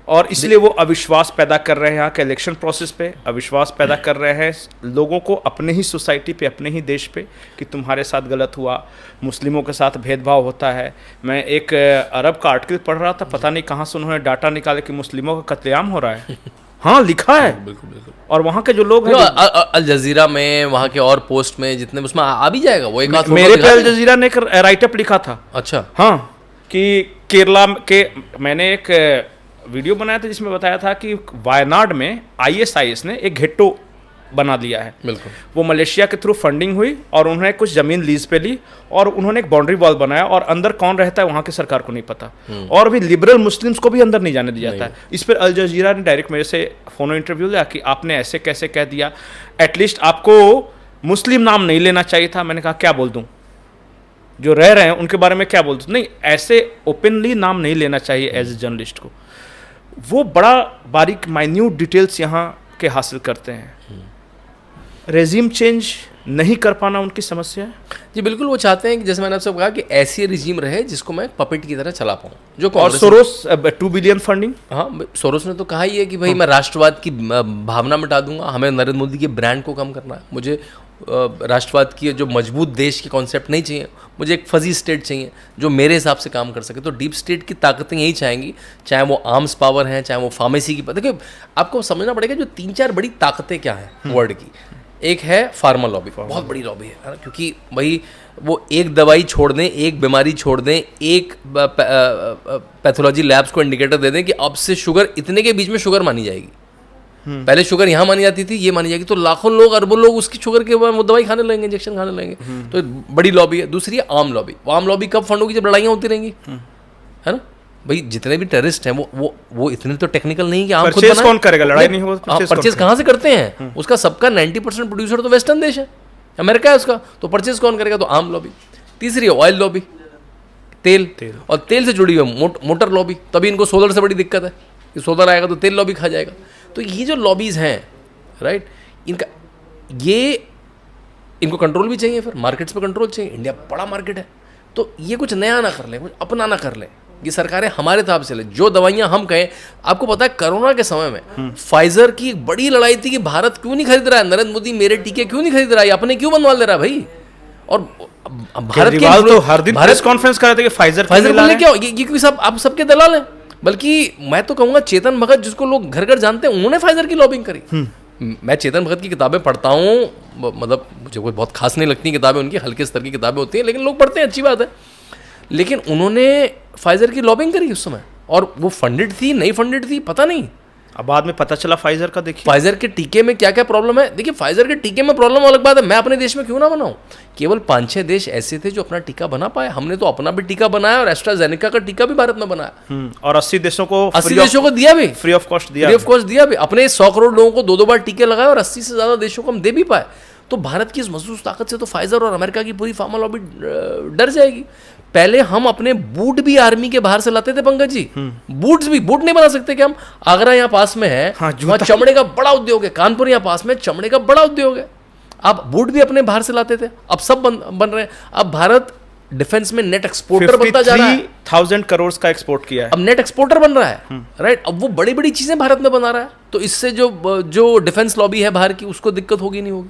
और इसलिए वो अविश्वास पैदा कर रहे हैं यहाँ के इलेक्शन प्रोसेस पे, अविश्वास पैदा कर रहे हैं लोगों को अपने ही सोसाइटी पे, अपने ही देश पे, कि तुम्हारे साथ गलत हुआ, मुस्लिमों के साथ भेदभाव होता है। मैं एक अरब का आर्टिकल पढ़ रहा था, पता नहीं कहाँ से उन्होंने डाटा निकाले कि मुस्लिमों का कत्लेआम हो रहा है। हाँ, लिखा है, बिल्कुल। और वहाँ के जो लोग हैं, अल जजीरा में, वहाँ के और पोस्ट में जितने, उसमें आ भी जाएगा वो। एक मेरे पे अल जजीरा ने एक राइटअप लिखा था। अच्छा। हाँ, कि केरला के, मैंने एक वीडियो बनाया था जिसमें बताया था कि वायनाड में ISIS ने एक घेट्टो बना दिया है। बिल्कुल। वो मलेशिया के थ्रू फंडिंग हुई और उन्होंने कुछ ज़मीन लीज पे ली और उन्होंने एक बाउंड्री वॉल बनाया और अंदर कौन रहता है वहाँ की सरकार को नहीं पता, और भी लिबरल मुस्लिम्स को भी अंदर नहीं जाने दिया जाता है। इस पर अल जजीरा ने डायरेक्ट मेरे से फ़ोन इंटरव्यू लिया कि आपने ऐसे कैसे कह दिया, एटलीस्ट आपको मुस्लिम नाम नहीं लेना चाहिए था। मैंने कहा क्या बोल दूँ, जो रह रहे हैं उनके बारे में क्या बोल दूँ? नहीं, ऐसे ओपनली नाम नहीं लेना चाहिए एज ए जर्नलिस्ट को। वो बड़ा बारीक माइन्यूट डिटेल्स यहाँ के हासिल करते हैं। रेजिम चेंज नहीं कर पाना उनकी समस्या है। जी बिल्कुल, वो चाहते हैं कि जैसे मैंने आपसे कहा कि ऐसी रिजीम रहे जिसको मैं पपेट की तरह चला पाऊँ, जो और सोरोस 2 बिलियन फंडिंग। हाँ, सोरोस ने तो कहा ही है कि भाई मैं राष्ट्रवाद की भावना मिटा दूंगा, हमें नरेंद्र मोदी के ब्रांड को कम करना है, मुझे राष्ट्रवाद की जो मजबूत देश की कॉन्सेप्ट नहीं चाहिए, मुझे एक फजी स्टेट चाहिए जो मेरे हिसाब से काम कर सके। तो डीप स्टेट की ताकतें यही चाहेंगी, चाहे वो आर्म्स पावर हैं, चाहे वो फार्मेसी की। देखिए आपको समझना पड़ेगा जो 3-4 बड़ी ताकतें क्या हैं वर्ल्ड की। एक है फार्मा लॉबी, बहुत बड़ी लॉबी है ना, क्योंकि भाई वो एक दवाई छोड़ दें, एक बीमारी छोड़ दें, एक पैथोलॉजी लैब्स को इंडिकेटर दे दें कि अब से शुगर इतने के बीच में शुगर मानी जाएगी। पहले शुगर यहाँ मानी जाती थी, ये मानी जाएगी, तो लाखों लोग, अरबों लोग उसकी शुगर के वो दवाई खाने लगेंगे, इंजेक्शन खाने लगेंगे। तो बड़ी लॉबी है। दूसरी है आम लॉबी। आम लॉबी कब फंड होगी? जब लड़ाइयाँ होती रहेंगी, है ना भाई। जितने भी टेररिस्ट हैं वो इतने तो टेक्निकल नहीं कि आम खुद बनाए। कौन करेगा? लड़ाई नहीं होगी, परचेज कहाँ से करते हैं? उसका सबका 90% प्रोड्यूसर तो वेस्टर्न देश है, अमेरिका है उसका, तो परचेज कौन करेगा? तो आम लॉबी। तीसरी है ऑयल लॉबी, तेल, और तेल से जुड़ी हुई मोटर लॉबी। तभी इनको सोलर से बड़ी दिक्कत है कि सोलर आएगा तो तेल लॉबी खा जाएगा। तो ये जो लॉबीज़ हैं, राइट, इनको कंट्रोल भी चाहिए, फिर मार्केट्स पे कंट्रोल चाहिए। इंडिया बड़ा मार्केट है, तो ये कुछ नया ना कर लें, कुछ अपना ना कर लें। ये सरकारें हमारे हिसाब से ले, जो दवाइयां हम कहें। आपको पता है कोरोना के समय में फाइजर की एक बड़ी लड़ाई थी कि भारत क्यों नहीं खरीद रहा है, नरेंद्र मोदी मेरे टीके क्यों नहीं खरीद रहा है, अपने क्यों बनवा ले रहा है भाई। और भारत के तो हर दिन प्रेस कॉन्फ्रेंस कर रहे थे कि फाइजर बोले क्या, ये सब आप सबके दलाल हैं। बल्कि मैं तो कहूँगा चेतन भगत, जिसको लोग घर घर जानते हैं, उन्होंने फाइजर की लॉबिंग करी। मैं चेतन भगत की किताबें पढ़ता हूँ, मतलब मुझे कोई बहुत खास नहीं लगती किताबें उनकी, हल्के स्तर की किताबें होती हैं, लेकिन लोग पढ़ते हैं, अच्छी बात है। लेकिन उन्होंने फाइजर की लॉबिंग करी उस समय, और वो फंडेड थी नहीं फंडेड थी पता नहीं। अब बाद में पता चला फाइजर का। देखिए फाइजर के टीके में क्या क्या प्रॉब्लम है। देखिए फाइजर के टीके में प्रॉब्लम अलग बात है, मैं अपने देश में क्यों ना बनाऊं। केवल 5-6 देश ऐसे थे जो अपना टीका बना पाए। हमने तो अपना भी टीका बनाया और एस्ट्राजेनेका का टीका भी भारत में बनाया, और 80 देशों को दिया भी, फ्री ऑफ कॉस्ट दिया भी। अपने 100 करोड़ लोगों को 2-2 बार टीके लगाए और 80 से ज्यादा देशों को हम दे भी पाए। तो भारत की इस मजबूत ताकत से तो फाइजर और अमेरिका की पूरी फार्मा लॉबी डर जाएगी। पहले हम अपने बूट भी आर्मी के बाहर से लाते थे पंकज जी, बूट नहीं बना सकते क्या हम? आगरा यहाँ पास में है, वहाँ चमड़े का बड़ा उद्योग है। कानपुर यहाँ पास में चमड़े का बड़ा उद्योग है। आप बूट भी अपने बाहर से लाते थे, अब सब बन रहे हैं। अब भारत डिफेंस में नेट एक्सपोर्टर बनता जा रहा है। 53,000 करोड़ का एक्सपोर्ट किया है, अब नेट एक्सपोर्टर बन रहा है, राइट। अब वो बड़ी बड़ी चीजें भारत में बना रहा है, तो इससे जो डिफेंस लॉबी है बाहर की, उसको दिक्कत होगी नहीं होगी।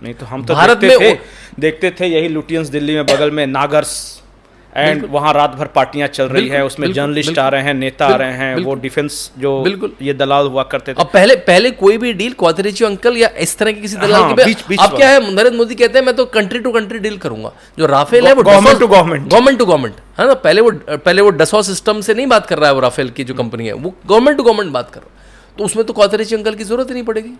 नहीं तो हम तो भारत में देखते थे यही लुटियंस दिल्ली में बगल में नागर्स, एंड वहाँ रात भर पार्टियां चल रही है, उसमें जर्नलिस्ट आ रहे हैं, नेता आ रहे हैं, वो डिफेंस जो ये दलाल हुआ करते थे। अब पहले कोई भी डील क्वाथरेचियो अंकल या इस तरह के किसी दलाल की, अब क्या है, नरेंद्र मोदी कहते हैं मैं तो कंट्री टू कंट्री डील करूंगा। जो राफेल है वो गवर्नमेंट टू गवर्नमेंट है ना। पहले वो डसॉ सिस्टम से नहीं बात कर रहा है, वो राफेल की जो कंपनी है वो गवर्नमेंट टू गवर्नमेंट बात कर रहा है, तो उसमें तो क्वाथरेचियो अंकल की जरूरत ही नहीं पड़ेगी।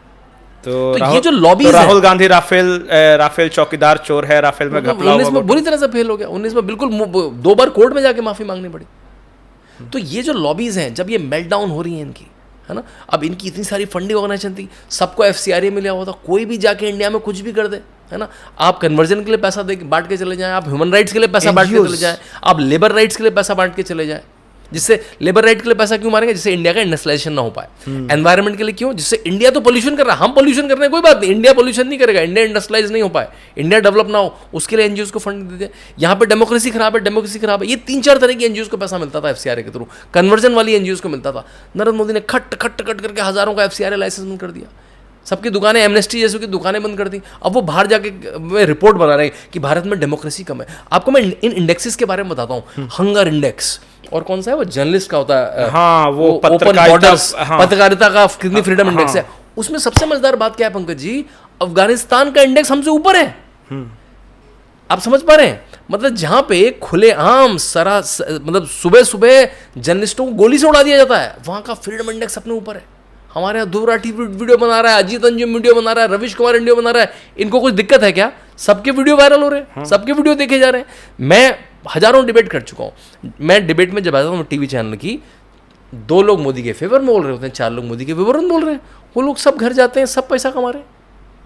तो ये जो लॉबी तो राहुल गांधी राफेल चौकीदार चोर है, राफेल में घपला हुआ, 19 में बुरी तरह से फेल हो गया। 19 में बिल्कुल 2 बार कोर्ट में जाके माफी मांगनी पड़ी। तो ये जो लॉबीज हैं, जब ये मेल्ट डाउन हो रही हैं इनकी, है ना, अब इनकी इतनी सारी फंडिंग ऑर्गेनाइजेशन थी, सबको FCRA मिला हुआ था, कोई भी जाके इंडिया में कुछ भी कर दे, है ना। आप कन्वर्जन के लिए पैसा दे बांट के चले जाएं, आप ह्यूमन राइट्स के लिए पैसा बांट के चले जाएं, आप लेबर राइट्स के लिए पैसा बांट के चले जाएं। जिससे लेबर राइट के लिए पैसा क्यों मारेंगे? जिससे इंडिया का इंडस्ट्रियलाइजेशन ना हो पाए। एनवायरनमेंट के लिए क्यों? जिससे इंडिया तो पोल्यूशन कर रहा है, हम पोल्यूशन कर रहे हैं, कोई बात नहीं, इंडिया पोल्यूशन नहीं करेगा, इंडिया इंडस्ट्रियलाइज नहीं हो पाए, इंडिया डेवलप ना हो, उसके लिए एनजीओ को फंड देते हैं। यहाँ पे डेमोक्रेसी खराब है, ये 3-4 तरह की एनजीओ को पैसा मिलता था FCRA के थ्रू, कन्वर्जन वाली एनजीओ को मिलता था। नरेंद्र मोदी ने खट करके हजारों का FCRA लाइसेंस बंद कर दिया, सबकी दुकानें, एमनेस्टी जैसे की दुकानें बंद कर दी। अब वो बाहर जाके रिपोर्ट बना रहे हैं कि भारत में डेमोक्रेसी कम है। आपको मैं इन इंडेक्सेस के बारे में बताता हूँ। हंगर इंडेक्स, और कौन सा है वो, जर्नलिस्ट का होता है, हाँ, वो ओपन बॉर्डर्स, पत्रकारिता का कितनी फ्रीडम इंडेक्स है। उसमें सबसे मजेदार बात क्या है पंकज जी, अफगानिस्तान का इंडेक्स हमसे ऊपर है। आप समझ पा रहे हैं? मतलब जहां पे खुलेआम मतलब सुबह जर्नलिस्टों को गोली से उड़ा दिया जाता है, वहां का फ्रीडम इंडेक्स अपने ऊपर है। हमारे यहाँ ध्रुव राठी वीडियो बना रहा है, अजीत अंजुम वीडियो बना रहा है, रविश कुमार वीडियो बना रहा है, इनको कुछ दिक्कत है क्या? सबके वीडियो वायरल हो रहे हैं, सबके वीडियो देखे जा रहे हैं। मैं हजारों डिबेट कर चुका हूँ। मैं डिबेट में जब आता हूँ टीवी चैनल की, 2 लोग मोदी के फेवर में बोल रहे होते हैं, 4 लोग मोदी के विवरण बोल रहे हैं, वो लोग सब घर जाते हैं, सब पैसा कमा रहे हैं,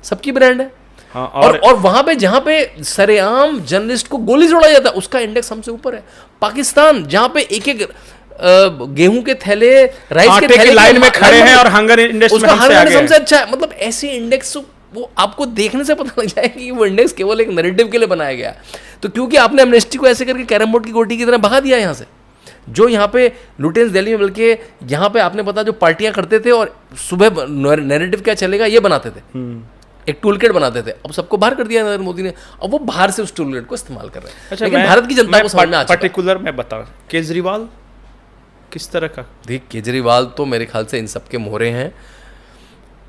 सबकी ब्रांड है। हाँ, और वहां पे जहां पे सरेआम जर्नलिस्ट को गोली जोड़ा जाता है, उसका इंडेक्स हमसे ऊपर है। पाकिस्तान जहां पे एक गेहूं के थैले, राइस के थैले लाइन में खड़े हैं और हंगर इंडेक्स में हमसे अच्छा है। मतलब ऐसे इंडेक्स वो आपको देखने से पता लग जाएगा कि वो इंडेक्स केवल एक नैरेटिव के लिए बनाया गया है। तो क्योंकि आपने एमनेस्टी को ऐसे करके कैरम बोर्ड की गोटी की तरह भगा दिया यहाँ से, जो यहाँ पे लुटेंस दिल्ली में मिलके यहाँ पे आपने पता जो पार्टियां करते थे और सुबह नैरेटिव क्या चलेगा ये बनाते थे, एक टूल किट बनाते थे, अब सबको बाहर कर दिया नरेंद्र मोदी ने। अब वो बाहर से उस टूल किट को इस्तेमाल कर रहे हैं। अच्छा, लेकिन भारत की जनता को समझ में आ चुका है। पर्टिकुलर मैं बता, केजरीवाल किस तरह का? देखिए, केजरीवाल तो मेरे ख्याल से इन सबके मोहरे हैं।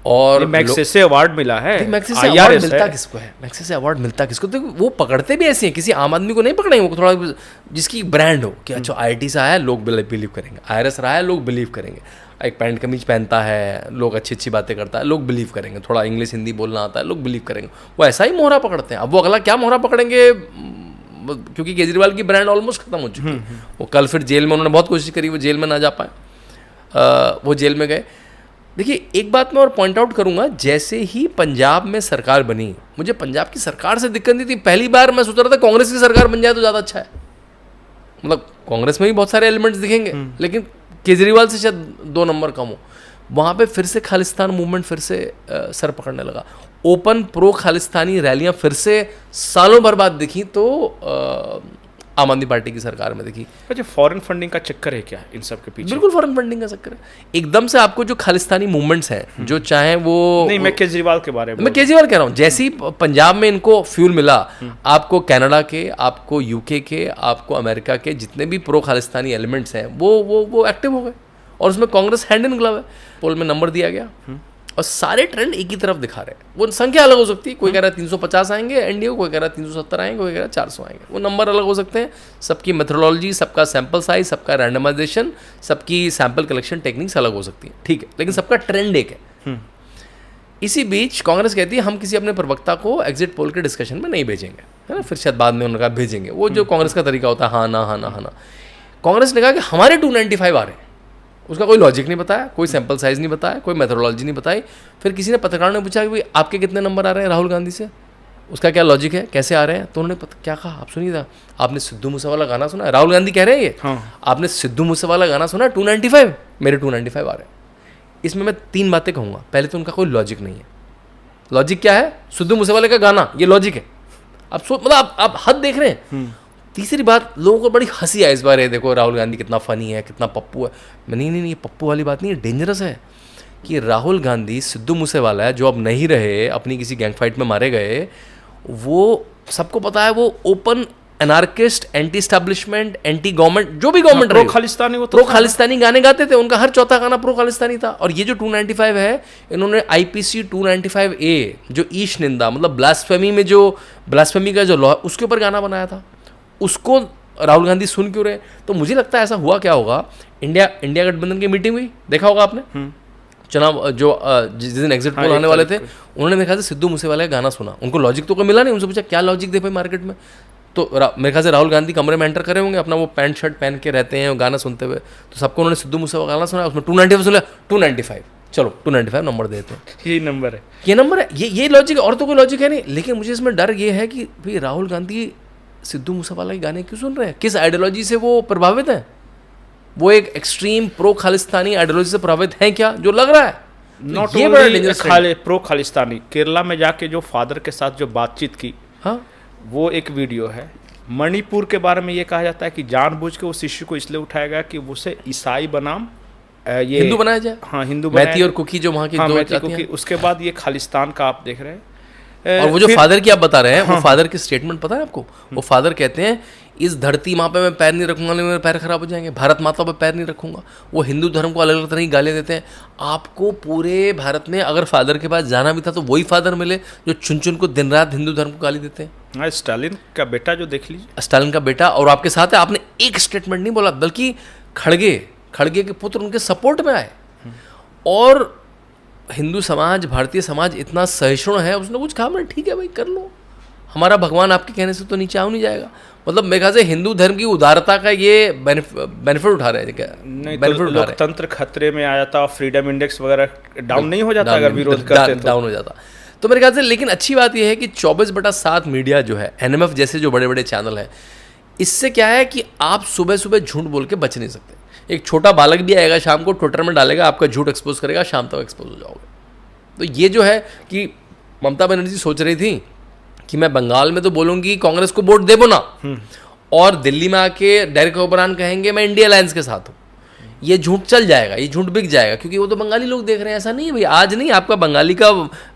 और मैग्सेसे अवार्ड मिला है। मैग्सेसे अवार्ड मिलता किसको है? मैग्सेसे अवार्ड मिलता किसको? तो वो पकड़ते भी ऐसे हैं, किसी आम आदमी को नहीं पकड़ेंगे। वो थोड़ा जिसकी ब्रांड हो कि अच्छा IIT से आया है, लोग बिलीव करेंगे, IRS रहा है, लोग बिलीव करेंगे, एक पैंट कमीज पहनता है, लोग अच्छी अच्छी बातें करता है, लोग बिलीव करेंगे, थोड़ा इंग्लिश हिंदी बोलना आता है, लोग बिलीव करेंगे। वो ऐसा ही मोहरा पकड़ते हैं। अब वो अगला क्या मोहरा पकड़ेंगे, क्योंकि केजरीवाल की ब्रांड ऑलमोस्ट खत्म हो चुकी है। वो कल फिर जेल में, उन्होंने बहुत कोशिश करी, वो जेल में ना जा पाए, वो जेल में गए। देखिए, एक बात मैं और पॉइंट आउट करूंगा, जैसे ही पंजाब में सरकार बनी, मुझे पंजाब की सरकार से दिक्कत नहीं थी। पहली बार मैं सोच रहा था कांग्रेस की सरकार बन जाए तो ज़्यादा अच्छा है। मतलब कांग्रेस में भी बहुत सारे एलिमेंट्स दिखेंगे, लेकिन केजरीवाल से शायद 2 नंबर कम हो। वहाँ पे फिर से खालिस्तान मूवमेंट फिर से सर पकड़ने लगा। ओपन प्रो खालिस्तानी रैलियाँ फिर से सालों भर बाद दिखी, तो आम आदमी पार्टी की सरकार में देखी। अच्छा, फॉरेन फंडिंग का चक्कर है क्या इन सब के पीछे? बिल्कुल फॉरेन फंडिंग का चक्कर है। एकदम से आपको जो खालिस्तानी मूवमेंट्स हैं, जो चाहे वो, नहीं, मैं केजरीवाल के बारे में, मैं केजरीवाल कह रहा हूँ, जैसे ही पंजाब में इनको फ्यूल मिला, आपको कनाडा के, आपको UK के, आपको अमेरिका के जितने भी प्रो खालिस्तानी एलिमेंट्स हैं वो एक्टिव हो गए, और उसमें कांग्रेस हैंड इन ग्लव है। पोल में नंबर दिया गया और सारे ट्रेंड एक ही तरफ दिखा रहे हैं। वो संख्या अलग हो सकती है, कोई कह रहा है 350 आएंगे एनडीए, कोई कह रहा है 370 आएंगे, कोई कह रहा है 400 आएंगे। वो नंबर अलग हो सकते हैं। सबकी मेथोडोलॉजी, सबका सैंपल साइज, सबका रैंडमाइजेशन, सबकी सैंपल कलेक्शन टेक्निक्स अलग हो सकती हैं, ठीक है, लेकिन सबका ट्रेंड एक है। इसी बीच कांग्रेस कहती है हम किसी अपने प्रवक्ता को एग्जिट पोल के डिस्कशन में नहीं भेजेंगे, है ना। फिर शायद बाद में उन्होंने कहा भेजेंगे, वो जो कांग्रेस का तरीका होता है, हाँ ना हाँ ना हाँ ना। कांग्रेस ने कहा कि हमारे 295 आ रहे हैं, उसका कोई लॉजिक नहीं बताया, कोई सैंपल साइज नहीं बताया, कोई मेथोडोलॉजी नहीं बताई। फिर किसी ने पत्रकारों ने पूछा कि भाई आपके कितने नंबर आ रहे हैं राहुल गांधी से, उसका क्या लॉजिक है, कैसे आ रहे हैं? तो उन्होंने क्या कहा, आप सुनिए था, आपने सिद्धू मूसेवाला गाना सुना है? राहुल गांधी कह रहे हैं ये, हाँ। आपने सिद्धू मूसेवाला गाना सुना है? 295, मेरे 295 आ रहे हैं। इसमें मैं 3 बातें कहूँगा। पहले तो उनका कोई लॉजिक नहीं है। लॉजिक क्या है? सिद्धू मूसेवाले का गाना, ये लॉजिक है। मतलब आप हद देख रहे हैं। तीसरी बात, लोगों को बड़ी हंसी आई इस बार, है देखो राहुल गांधी कितना फनी है, कितना पप्पू है। नहीं, ये पप्पू वाली बात नहीं है, डेंजरस है कि राहुल गांधी सिद्धू मूसेवाला है, जो अब नहीं रहे, अपनी किसी गैंग फाइट में मारे गए। वो सबको पता है, वो open anarchist, anti establishment, anti government, जो भी गवर्नमेंट प्रो खालिस्तानी, वो प्रो खालिस्तानी गाने गाते थे। उनका हर चौथा गाना प्रो खालिस्तानी था। और ये जो 295 है, इन्होंने IPC 295A, जो ईश निंदा, मतलब ब्लास्फेमी में जो ब्लास्फेमी का जो लॉ, उसके ऊपर गाना बनाया था। उसको राहुल गांधी सुन क्यों रहे? तो मुझे लगता है ऐसा हुआ क्या होगा, इंडिया गठबंधन की मीटिंग हुई, देखा होगा आपने, चुनाव जो जिस दिन एग्जिट पोल आने वाले थे, उन्होंने मेरे ख्याल से सिद्धू मूसेवाला का गाना सुना। उनको लॉजिक तो कोई मिला नहीं। उनसे पूछा क्या लॉजिक दे भाई मार्केट में, तो मेरे ख्याल से राहुल गांधी कमरे में एंटर करे होंगे, अपना वो पैंट शर्ट पहन के रहते हैं, गाना सुनते हुए, तो सबको उन्होंने सिद्धू मूसेवाला गाना सुना, उसमें 295 सुना, 295, चलो 295 नंबर देते हैं, ये नंबर है, ये नंबर है, ये लॉजिक है, और तो कोई लॉजिक है नहीं। लेकिन मुझे इसमें डर ये है कि भाई राहुल गांधी सिद्धू मूसेवाला के गाने क्यों सुन रहे हैं? किस आइडियोलॉजी से वो प्रभावित हैं? वो एक एक्सट्रीम प्रो खालिस्तानी आइडियोलॉजी से प्रभावित हैं क्या, जो लग रहा है? Not only pro Khalistani. Kerala में जाके जो फादर के साथ जो बातचीत की, हाँ, वो एक वीडियो है। मणिपुर के बारे में ये कहा जाता है कि जानबूझ के उस इश्यू को इसलिए उठाया गया कि उसे ईसाई बनाम ये हिंदू बनाया जाए। हाँ, हिंदू मैती और कुकी जो वहाँ की दो जाति हैं। उसके बाद ये खालिस्तान का आप देख रहे हैं। और वो जो फादर की आप बता रहे हैं, वो फादर की स्टेटमेंट पता है आपको? वो फादर कहते हैं इस धरती माँ पे मैं पैर नहीं रखूंगा, नहीं मेरे पैर खराब हो जाएंगे, भारत माता पे पैर नहीं रखूंगा। वो हिंदू धर्म को अलग अलग तरह की गालियाँ देते हैं। आपको पूरे भारत में अगर फादर के पास जाना भी था तो वही फादर मिले जो चुन चुन को दिन रात हिंदू धर्म को गाली देते हैं। स्टालिन का बेटा जो देख लीजिए, स्टालिन का बेटा, और आपके साथ है, आपने एक स्टेटमेंट नहीं बोला, बल्कि खड़गे के पुत्र उनके सपोर्ट में आए। और हिंदू समाज, भारतीय समाज इतना सहिष्णु है, उसने कुछ कहा, मैंने ठीक है भाई कर लो, हमारा भगवान आपके कहने से तो नीचे आ नहीं जाएगा। मतलब मेरे ख्याल से हिंदू धर्म की उदारता का ये बेनिफिट उठा रहे हैं क्या? नहीं तो लोकतंत्र खतरे में आ जाता, फ्रीडम इंडेक्स वगैरह डाउन नहीं हो जाता अगर विरोध करते तो? डाउन हो जाता। तो मेरे ख्याल से, लेकिन अच्छी बात यह है कि 24/7 मीडिया जो है, NMF जैसे जो बड़े बड़े चैनल हैं, इससे क्या है कि आप सुबह सुबह झूठ बोल के बच नहीं सकते। एक छोटा बालक भी आएगा शाम को, ट्विटर में डालेगा, आपका झूठ एक्सपोज करेगा, शाम तक एक्सपोज हो जाओगे। तो ये जो है कि ममता बनर्जी सोच रही थी कि मैं बंगाल में तो बोलूंगी कांग्रेस को वोट देबो ना, और दिल्ली में आके डेरेक ओबरान कहेंगे मैं इंडिया अलायंस के साथ हूँ, ये झूठ चल जाएगा, ये झूठ बिक जाएगा, क्योंकि वो तो बंगाली लोग देख रहे हैं। ऐसा नहीं है भाई, आज नहीं आपका बंगाली का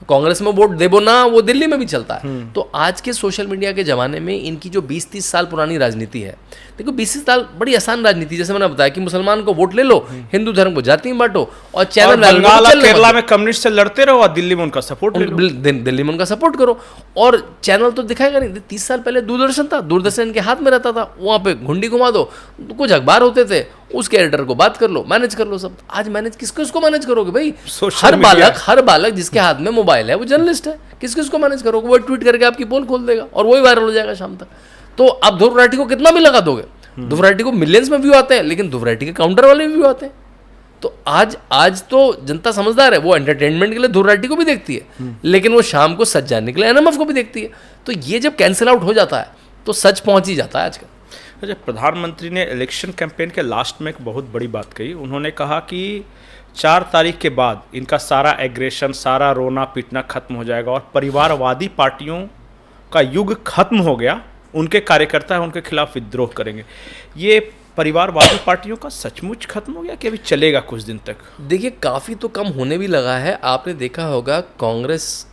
कांग्रेस में वोट देबो ना, वो दिल्ली में भी चलता है। तो आज के सोशल मीडिया के ज़माने में इनकी जो 20-30 साल पुरानी राजनीति है, देखो 20 साल बड़ी आसान राजनीति, जैसे मैंने बताया कि मुसलमान को वोट ले लो, हिंदू धर्म को जाति में बांटो, और चैनल बंगाल केरला में कम्युनिस्ट से लड़ते रहो और दिल्ली में उनका सपोर्ट ले लो, दिल्ली में उनका सपोर्ट करो। और चैनल तो दिखाएगा नहीं। 30 साल पहले दूरदर्शन था, दूरदर्शन इनके हाथ में रहता था, वहाँ पे घुंडी घुमा दो, कुछ अखबार होते थे, उसके एडिटर को बात कर लो, मैनेज कर लो सब। आज मैनेज किसको मैनेज करोगे भाई? हर बालक जिसके हाथ में मोबाइल है वो जर्नलिस्ट है, किसको मैनेज करोगे? वो ट्वीट करके आपकी पोल खोल देगा और वही वायरल हो जाएगा शाम तक। तो आप ध्रुव राठी को कितना भी लगा दोगे, ध्रुव राठी को मिलियंस में व्यू आते हैं, लेकिन ध्रुव राठी के काउंटर वाले भी व्यू आते हैं। तो आज तो जनता समझदार है, वो एंटरटेनमेंट के लिए ध्रुव राठी को भी देखती है, लेकिन वो शाम को सच जानने के लिए NMF को भी देखती है। तो ये जब कैंसिल आउट हो जाता है तो सच पहुंच ही जाता है आजकल। अच्छा, प्रधानमंत्री ने इलेक्शन कैंपेन के लास्ट में एक बहुत बड़ी बात कही। उन्होंने कहा कि 4 तारीख के बाद इनका सारा एग्रेशन, सारा रोना पीटना खत्म हो जाएगा और परिवारवादी पार्टियों का युग खत्म हो गया, उनके कार्यकर्ता है उनके खिलाफ विद्रोह करेंगे। ये परिवारवादी पार्टियों का सचमुच खत्म हो गया कि अभी चलेगा कुछ दिन तक? देखिए, काफ़ी तो कम होने भी लगा है। आपने देखा होगा कांग्रेस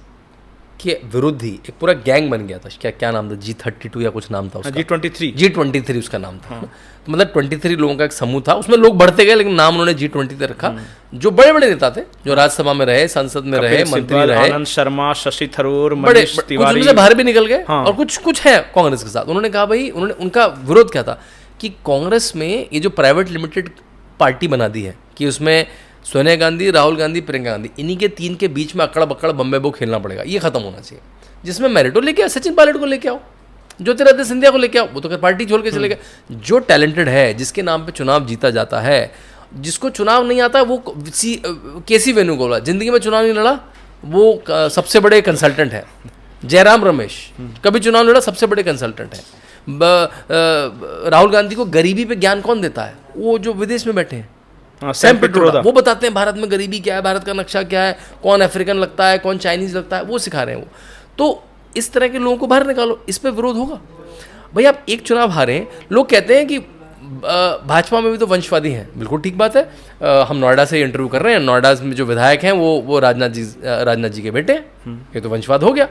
के विरुद्ध ही एक पूरा गैंग बन गया था, क्या नाम था, G32 या कुछ नाम था उसका, G23 उसका नाम था। तो मतलब 23 लोगों का एक समूह था, उसमें लोग बढ़ते गए, लेकिन नाम उन्होंने G20 रखा। जो बड़े बड़े नेता थे, जो राज्यसभा में रहे, संसद में रहे, मंत्री रहे, आनंद शर्मा, शशि थरूर, मनीष तिवारी, कुछ बाहर भी निकल गए। और कुछ है कांग्रेस के साथ। उन्होंने कहा भाई, उनका विरोध क्या था कि कांग्रेस में ये जो प्राइवेट लिमिटेड पार्टी बना दी है, कि उसमें सोनिया गांधी, राहुल गांधी, प्रियंका गांधी, इन्हीं के 3 के बीच में अकड़ बकड़ बम्बे बो खेलना पड़ेगा, ये खत्म होना चाहिए। जिसमें मेरिटो लेके आओ, सचिन पायलट को लेके आओ, ज्योतिरादित्य सिंधिया को लेके आओ, वो तो पार्टी छोड़ के चले गए। जो टैलेंटेड है, जिसके नाम पे चुनाव जीता जाता है, जिसको चुनाव नहीं आता, वो केसी वेणुगोपाल, जिंदगी में चुनाव नहीं लड़ा, वो सबसे बड़े कंसल्टेंट है। जयराम रमेश कभी चुनाव नहीं लड़ा, सबसे बड़े कंसल्टेंट है। राहुल गांधी को गरीबी पे ज्ञान कौन देता है? वो जो विदेश में बैठे हैं, सैम पिट्रोदा, वो बताते हैं भारत में गरीबी क्या है, भारत का नक्शा क्या है, कौन अफ्रीकन लगता है, कौन चाइनीज लगता है, वो सिखा रहे हैं वो। तो इस तरह के लोगों को बाहर निकालो, इस पे विरोध होगा। भाई आप एक चुनाव हारे, लोग कहते हैं कि भाजपा में भी तो वंशवादी हैं, बिल्कुल ठीक बात है। हम नोएडा से इंटरव्यू कर रहे हैं, नोएडा में जो विधायक हैं वो राजनाथ जी के बेटे हैं, ये तो वंशवाद हो गया।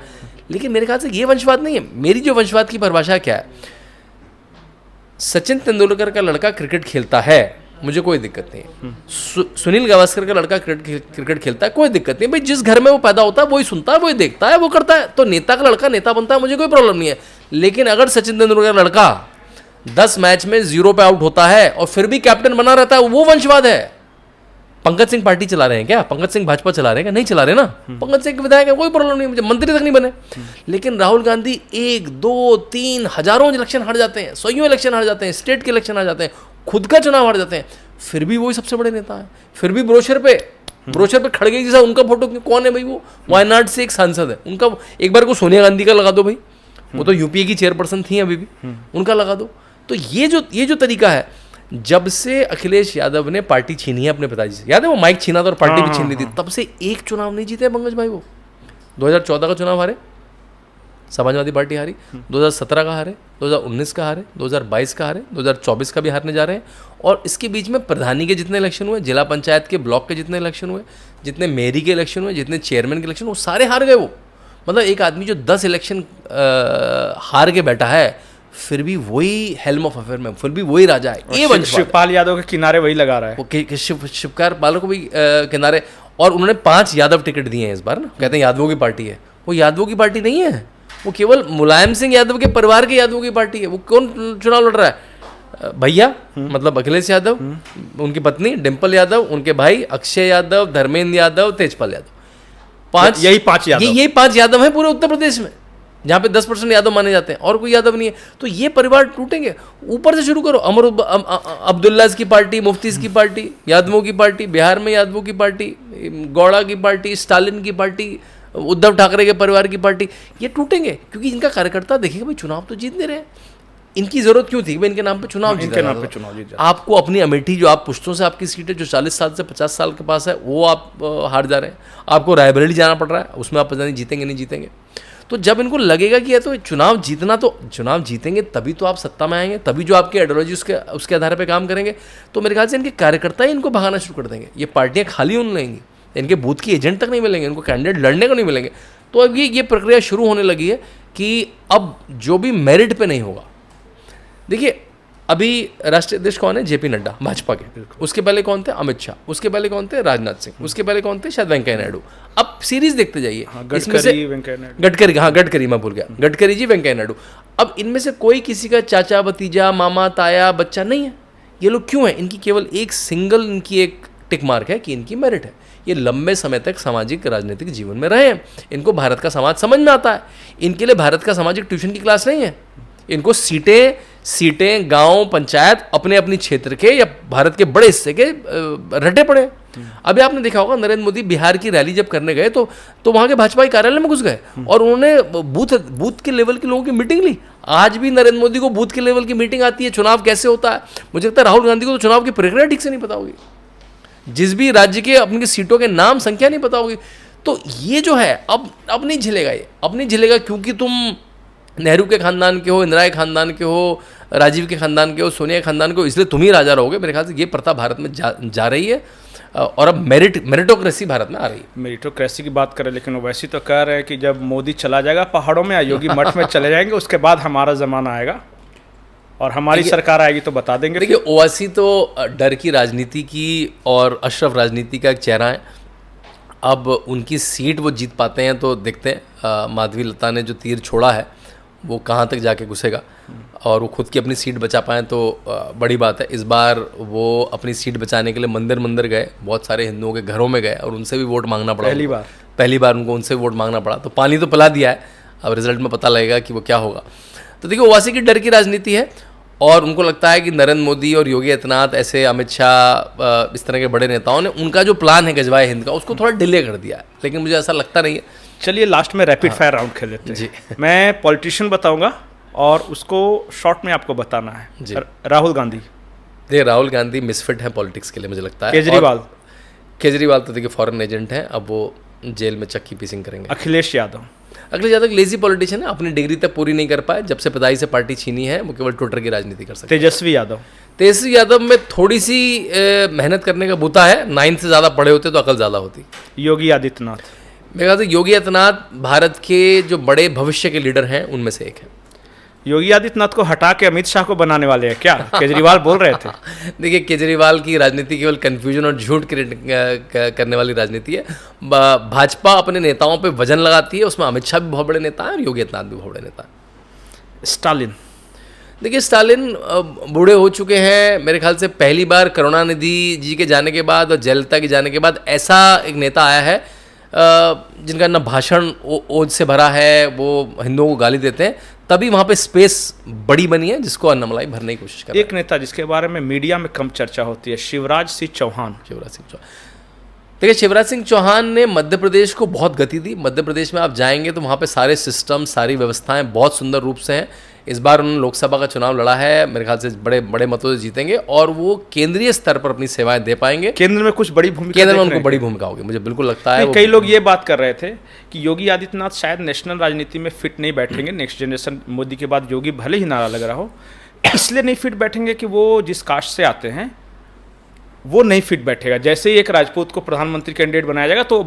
लेकिन मेरे ख्याल से ये वंशवाद नहीं है। मेरी जो वंशवाद की परिभाषा क्या है, सचिन तेंदुलकर का लड़का क्रिकेट खेलता है, मुझे कोई दिक्कत नहीं है। सुनील गावस्कर का लड़का क्रिकेट खेलता है, कोई दिक्कत नहीं। भाई जिस घर में वो पैदा होता है वही सुनता है, वही देखता है, वो करता है। तो नेता का लड़का नेता बनता है, मुझे कोई प्रॉब्लम नहीं है। लेकिन अगर सचिन तेंदुलकर का लड़का 10 मैच में 0 पे आउट होता है और फिर भी कैप्टन बना रहता है, वो वंशवाद है। पंकज सिंह पार्टी चला रहे हैं क्या? पंकज सिंह भाजपा चला रहे हैं क्या? नहीं चला रहे ना। पंकज सिंह के विधायक है, कोई प्रॉब्लम नहीं, मुझे मंत्री तक नहीं बने। लेकिन राहुल गांधी 1, 2, 3 हजारों इलेक्शन हार जाते हैं, 100 इलेक्शन हार जाते हैं, स्टेट के इलेक्शन हार जाते हैं, खुद का चुनाव हार जाते हैं, फिर भी वही सबसे बड़े नेता है। फिर भी ब्रोशर पे खड़गे जैसा उनका फोटो कौन है भाई? वो वायनाड से एक सांसद है उनका। एक बार को सोनिया गांधी का लगा दो भाई, वो तो यूपीए की चेयरपर्सन थी अभी भी, उनका लगा दो। तो ये जो तरीका है, जब से अखिलेश यादव ने पार्टी छीनी है अपने पिताजी से, याद है वो माइक छीना था और पार्टी भी छीन ली थी, तब से एक चुनाव नहीं जीते पंकज भाई। वो 2014 का चुनाव हारे, समाजवादी पार्टी हारी, 2017 का हारे, 2019 का हारे, 2022 का हारे, 2024 का भी हारने जा रहे हैं। और इसके बीच में प्रधानी के जितने इलेक्शन हुए, जिला पंचायत के, ब्लॉक के जितने इलेक्शन हुए, जितने मेयरी के इलेक्शन हुए, जितने चेयरमैन के इलेक्शन, वो सारे हार गए। वो मतलब एक आदमी जो 10 इलेक्शन हार के बैठा है, फिर भी वही हेल्म ऑफ अफेयर में, फिर भी वही राजा है। ये शिवपाल यादव के किनारे वही लगा रहा है वो, शिवपाल पाल को भी किनारे। और उन्होंने 5 यादव टिकट दिए हैं इस बार ना, कहते हैं यादवों की पार्टी है। वो यादवों की पार्टी नहीं है, वो केवल मुलायम सिंह यादव के परिवार के यादवों की पार्टी है। वो कौन चुनाव लड़ रहा है? भैया मतलब अखिलेश यादव, उनकी पत्नी डिम्पल यादव, उनके भाई अक्षय यादव, धर्मेंद्र यादव, तेजपाल यादव, 5 यही 5 यादव। यही 5 यादव हैं पूरे उत्तर प्रदेश में, जहाँ पे 10% यादव माने जाते हैं और कोई यादव नहीं है। तो ये परिवार टूटेंगे। ऊपर से शुरू करो, अब्दुल्लाज की पार्टी, मुफ्तीज की पार्टी, यादवों की पार्टी, बिहार में यादवों की पार्टी, गौड़ा की पार्टी, स्टालिन की पार्टी, उद्धव ठाकरे के परिवार की पार्टी, ये टूटेंगे क्योंकि इनका कार्यकर्ता देखेगा भाई चुनाव तो जीत नहीं रहे, इनकी जरूरत क्यों थी भाई इनके नाम पे चुनाव इनके नाम पे चुनाव जीत जाए। आपको अपनी अमेठी जो आप पुश्तों से आपकी सीट है जो 40 साल से 50 साल के पास है वो आप हार जा रहे हैं। आपको रायबरेली जाना पड़ रहा है, उसमें आप पता नहीं जीतेंगे नहीं जीतेंगे। तो जब इनको लगेगा कि ये तो चुनाव जीतना, तो चुनाव जीतेंगे तभी तो आप सत्ता में आएंगे, तभी जो आपकी आइडियोलॉजी उसके आधार पर काम करेंगे। तो मेरे ख्याल से इनके कार्यकर्ता ही इनको भगाना शुरू कर देंगे। ये पार्टियाँ खाली होने लगेंगी, इनके बूथ की एजेंट तक नहीं मिलेंगे, इनको कैंडिडेट लड़ने को नहीं मिलेंगे। तो अब ये प्रक्रिया शुरू होने लगी है कि अब जो भी मेरिट पे नहीं होगा, देखिए अभी राष्ट्रीय अध्यक्ष कौन है? जेपी नड्डा भाजपा के। उसके पहले कौन थे? अमित शाह। उसके पहले कौन थे? राजनाथ सिंह। उसके पहले कौन थे? शायद वेंकैया नायडू। अब सीरीज देखते जाइए, इसमें से गडकरी मैं भूल गया, गडकरी जी, वेंकैया नायडू। अब इनमें से कोई किसी का चाचा, भतीजा, मामा, ताया, बच्चा नहीं है। ये लोग क्यों हैं? इनकी केवल एक सिंगल इनकी एक टिक मार्क है कि इनकी मेरिट है। ये लंबे समय तक सामाजिक राजनीतिक जीवन में रहे हैं, इनको भारत का समाज समझ में आता है। इनके लिए भारत का समाज एक ट्यूशन की क्लास नहीं है। इनको सीटें गांव पंचायत अपने अपनी क्षेत्र के या भारत के बड़े हिस्से के रटे पड़े। अभी आपने देखा होगा नरेंद्र मोदी बिहार की रैली जब करने गए तो वहां के भाजपा के कार्यालय में घुस गए और उन्होंने बूथ के लेवल के लोगों की मीटिंग ली। आज भी नरेंद्र मोदी को बूथ के लेवल की मीटिंग आती है, चुनाव कैसे होता है। मुझे लगता है राहुल गांधी को तो चुनाव की प्रक्रिया ठीक से नहीं पता होगी, जिस भी राज्य के अपनी सीटों के नाम संख्या नहीं पता होगी। तो ये जो है अब नहीं झेलेगा, ये अब नहीं झेलेगा क्योंकि तुम नेहरू के खानदान के हो, इंदिरा के खानदान के हो, राजीव के खानदान के हो, सोनिया के खानदान के हो, इसलिए तुम ही राजा रहोगे। मेरे ख्याल से ये प्रथा भारत में जा रही है और अब मेरिटोक्रेसी भारत में आ रही है। मेरिटोक्रेसी की बात करें, लेकिन वो वैसे तो कह रहे हैं कि जब मोदी चला जाएगा पहाड़ों में या योगी मठ में चले जाएंगे, उसके बाद हमारा जमाना आएगा और हमारी सरकार आएगी तो बता देंगे। देखिए ओवैसी तो डर की राजनीति की और अशरफ राजनीति का एक चेहरा है। अब उनकी सीट वो जीत पाते हैं तो देखते हैं। माधवी लता ने जो तीर छोड़ा है वो कहाँ तक जाके घुसेगा और वो खुद की अपनी सीट बचा पाएँ तो बड़ी बात है। इस बार वो अपनी सीट बचाने के लिए मंदिर गए, बहुत सारे हिंदुओं के घरों में गए और उनसे भी वोट मांगना पड़ा। पहली बार उनको उनसे वोट मांगना पड़ा। तो पानी तो पिला दिया है, अब रिजल्ट में पता लगेगा कि वो क्या होगा। तो देखिए ओवैसी की डर की राजनीति है और उनको लगता है कि नरेंद्र मोदी और योगी आदित्यनाथ, ऐसे अमित शाह, इस तरह के बड़े नेताओं ने उनका जो प्लान है गजवाए हिंद का उसको थोड़ा डिले कर दिया है, लेकिन मुझे ऐसा लगता नहीं है। चलिए लास्ट में रैपिड फायर राउंड खेल लेते हैं जी। मैं पॉलिटिशियन बताऊंगा और उसको शॉर्ट में आपको बताना है जी। राहुल गांधी। देखिए राहुल गांधी मिसफिट है पॉलिटिक्स के लिए मुझे लगता है। केजरीवाल तो देखिए फॉरेन एजेंट हैं, अब वो जेल में चक्की पीसिंग करेंगे। अखिलेश यादव लेजी पॉलिटिशियन है, अपनी डिग्री तक पूरी नहीं कर पाए, जब से पिताजी से पार्टी छीनी है वो केवल ट्विटर की राजनीति कर सकते। तेजस्वी यादव में थोड़ी सी मेहनत करने का बूता है, 9 से ज़्यादा पढ़े होते तो अकल ज़्यादा होती। योगी आदित्यनाथ, मेरे ख्याल से योगी आदित्यनाथ भारत के जो बड़े भविष्य के लीडर हैं उनमें से एक है। योगी आदित्यनाथ को हटा के अमित शाह को बनाने वाले हैं क्या? केजरीवाल बोल रहे थे। देखिए केजरीवाल की राजनीति केवल कंफ्यूजन और झूठ करने वाली राजनीति है। भाजपा अपने नेताओं पे वजन लगाती है, उसमें अमित शाह भी बहुत बड़े नेता हैं और योगी आदित्यनाथ भी बहुत बड़े नेता हैं। स्टालिन, देखिए स्टालिन बूढ़े हो चुके हैं। मेरे ख्याल से पहली बार करुणानिधि जी के जाने के बाद और जयललिता के जाने के बाद ऐसा एक नेता आया है जिनका ना भाषण ओज से भरा है, वो हिंदुओं को गाली देते हैं, तभी वहाँ पे स्पेस बड़ी बनी है जिसको अन्नमलाई भरने की कोशिश कर रहा है। एक नेता जिसके बारे में मीडिया में कम चर्चा होती है, शिवराज सिंह चौहान। देखिए शिवराज सिंह चौहान ने मध्य प्रदेश को बहुत गति दी। मध्य प्रदेश में आप जाएंगे तो वहाँ पे सारे सिस्टम, सारी व्यवस्थाएं बहुत सुंदर रूप से हैं। इस बार उन्होंने लोकसभा का चुनाव लड़ा है, मेरे ख्याल से बड़े बड़े मतों से जीतेंगे और वो केंद्रीय स्तर पर अपनी सेवाएं दे पाएंगे। केंद्र में कुछ बड़ी भूमिका, केंद्र में उनको बड़ी भूमिका होगी, मुझे बिल्कुल लगता है। कई लोग ये बात कर रहे थे कि योगी आदित्यनाथ शायद नेशनल राजनीति में फिट नहीं बैठेंगे। नेक्स्ट जनरेशन मोदी के बाद योगी भले ही नारा लग रहा हो, इसलिए नहीं फिट बैठेंगे कि वो जिस कास्ट से आते हैं वो नहीं फिट बैठेगा। जैसे ही एक राजपूत को प्रधानमंत्री कैंडिडेट बनाया जाएगा तो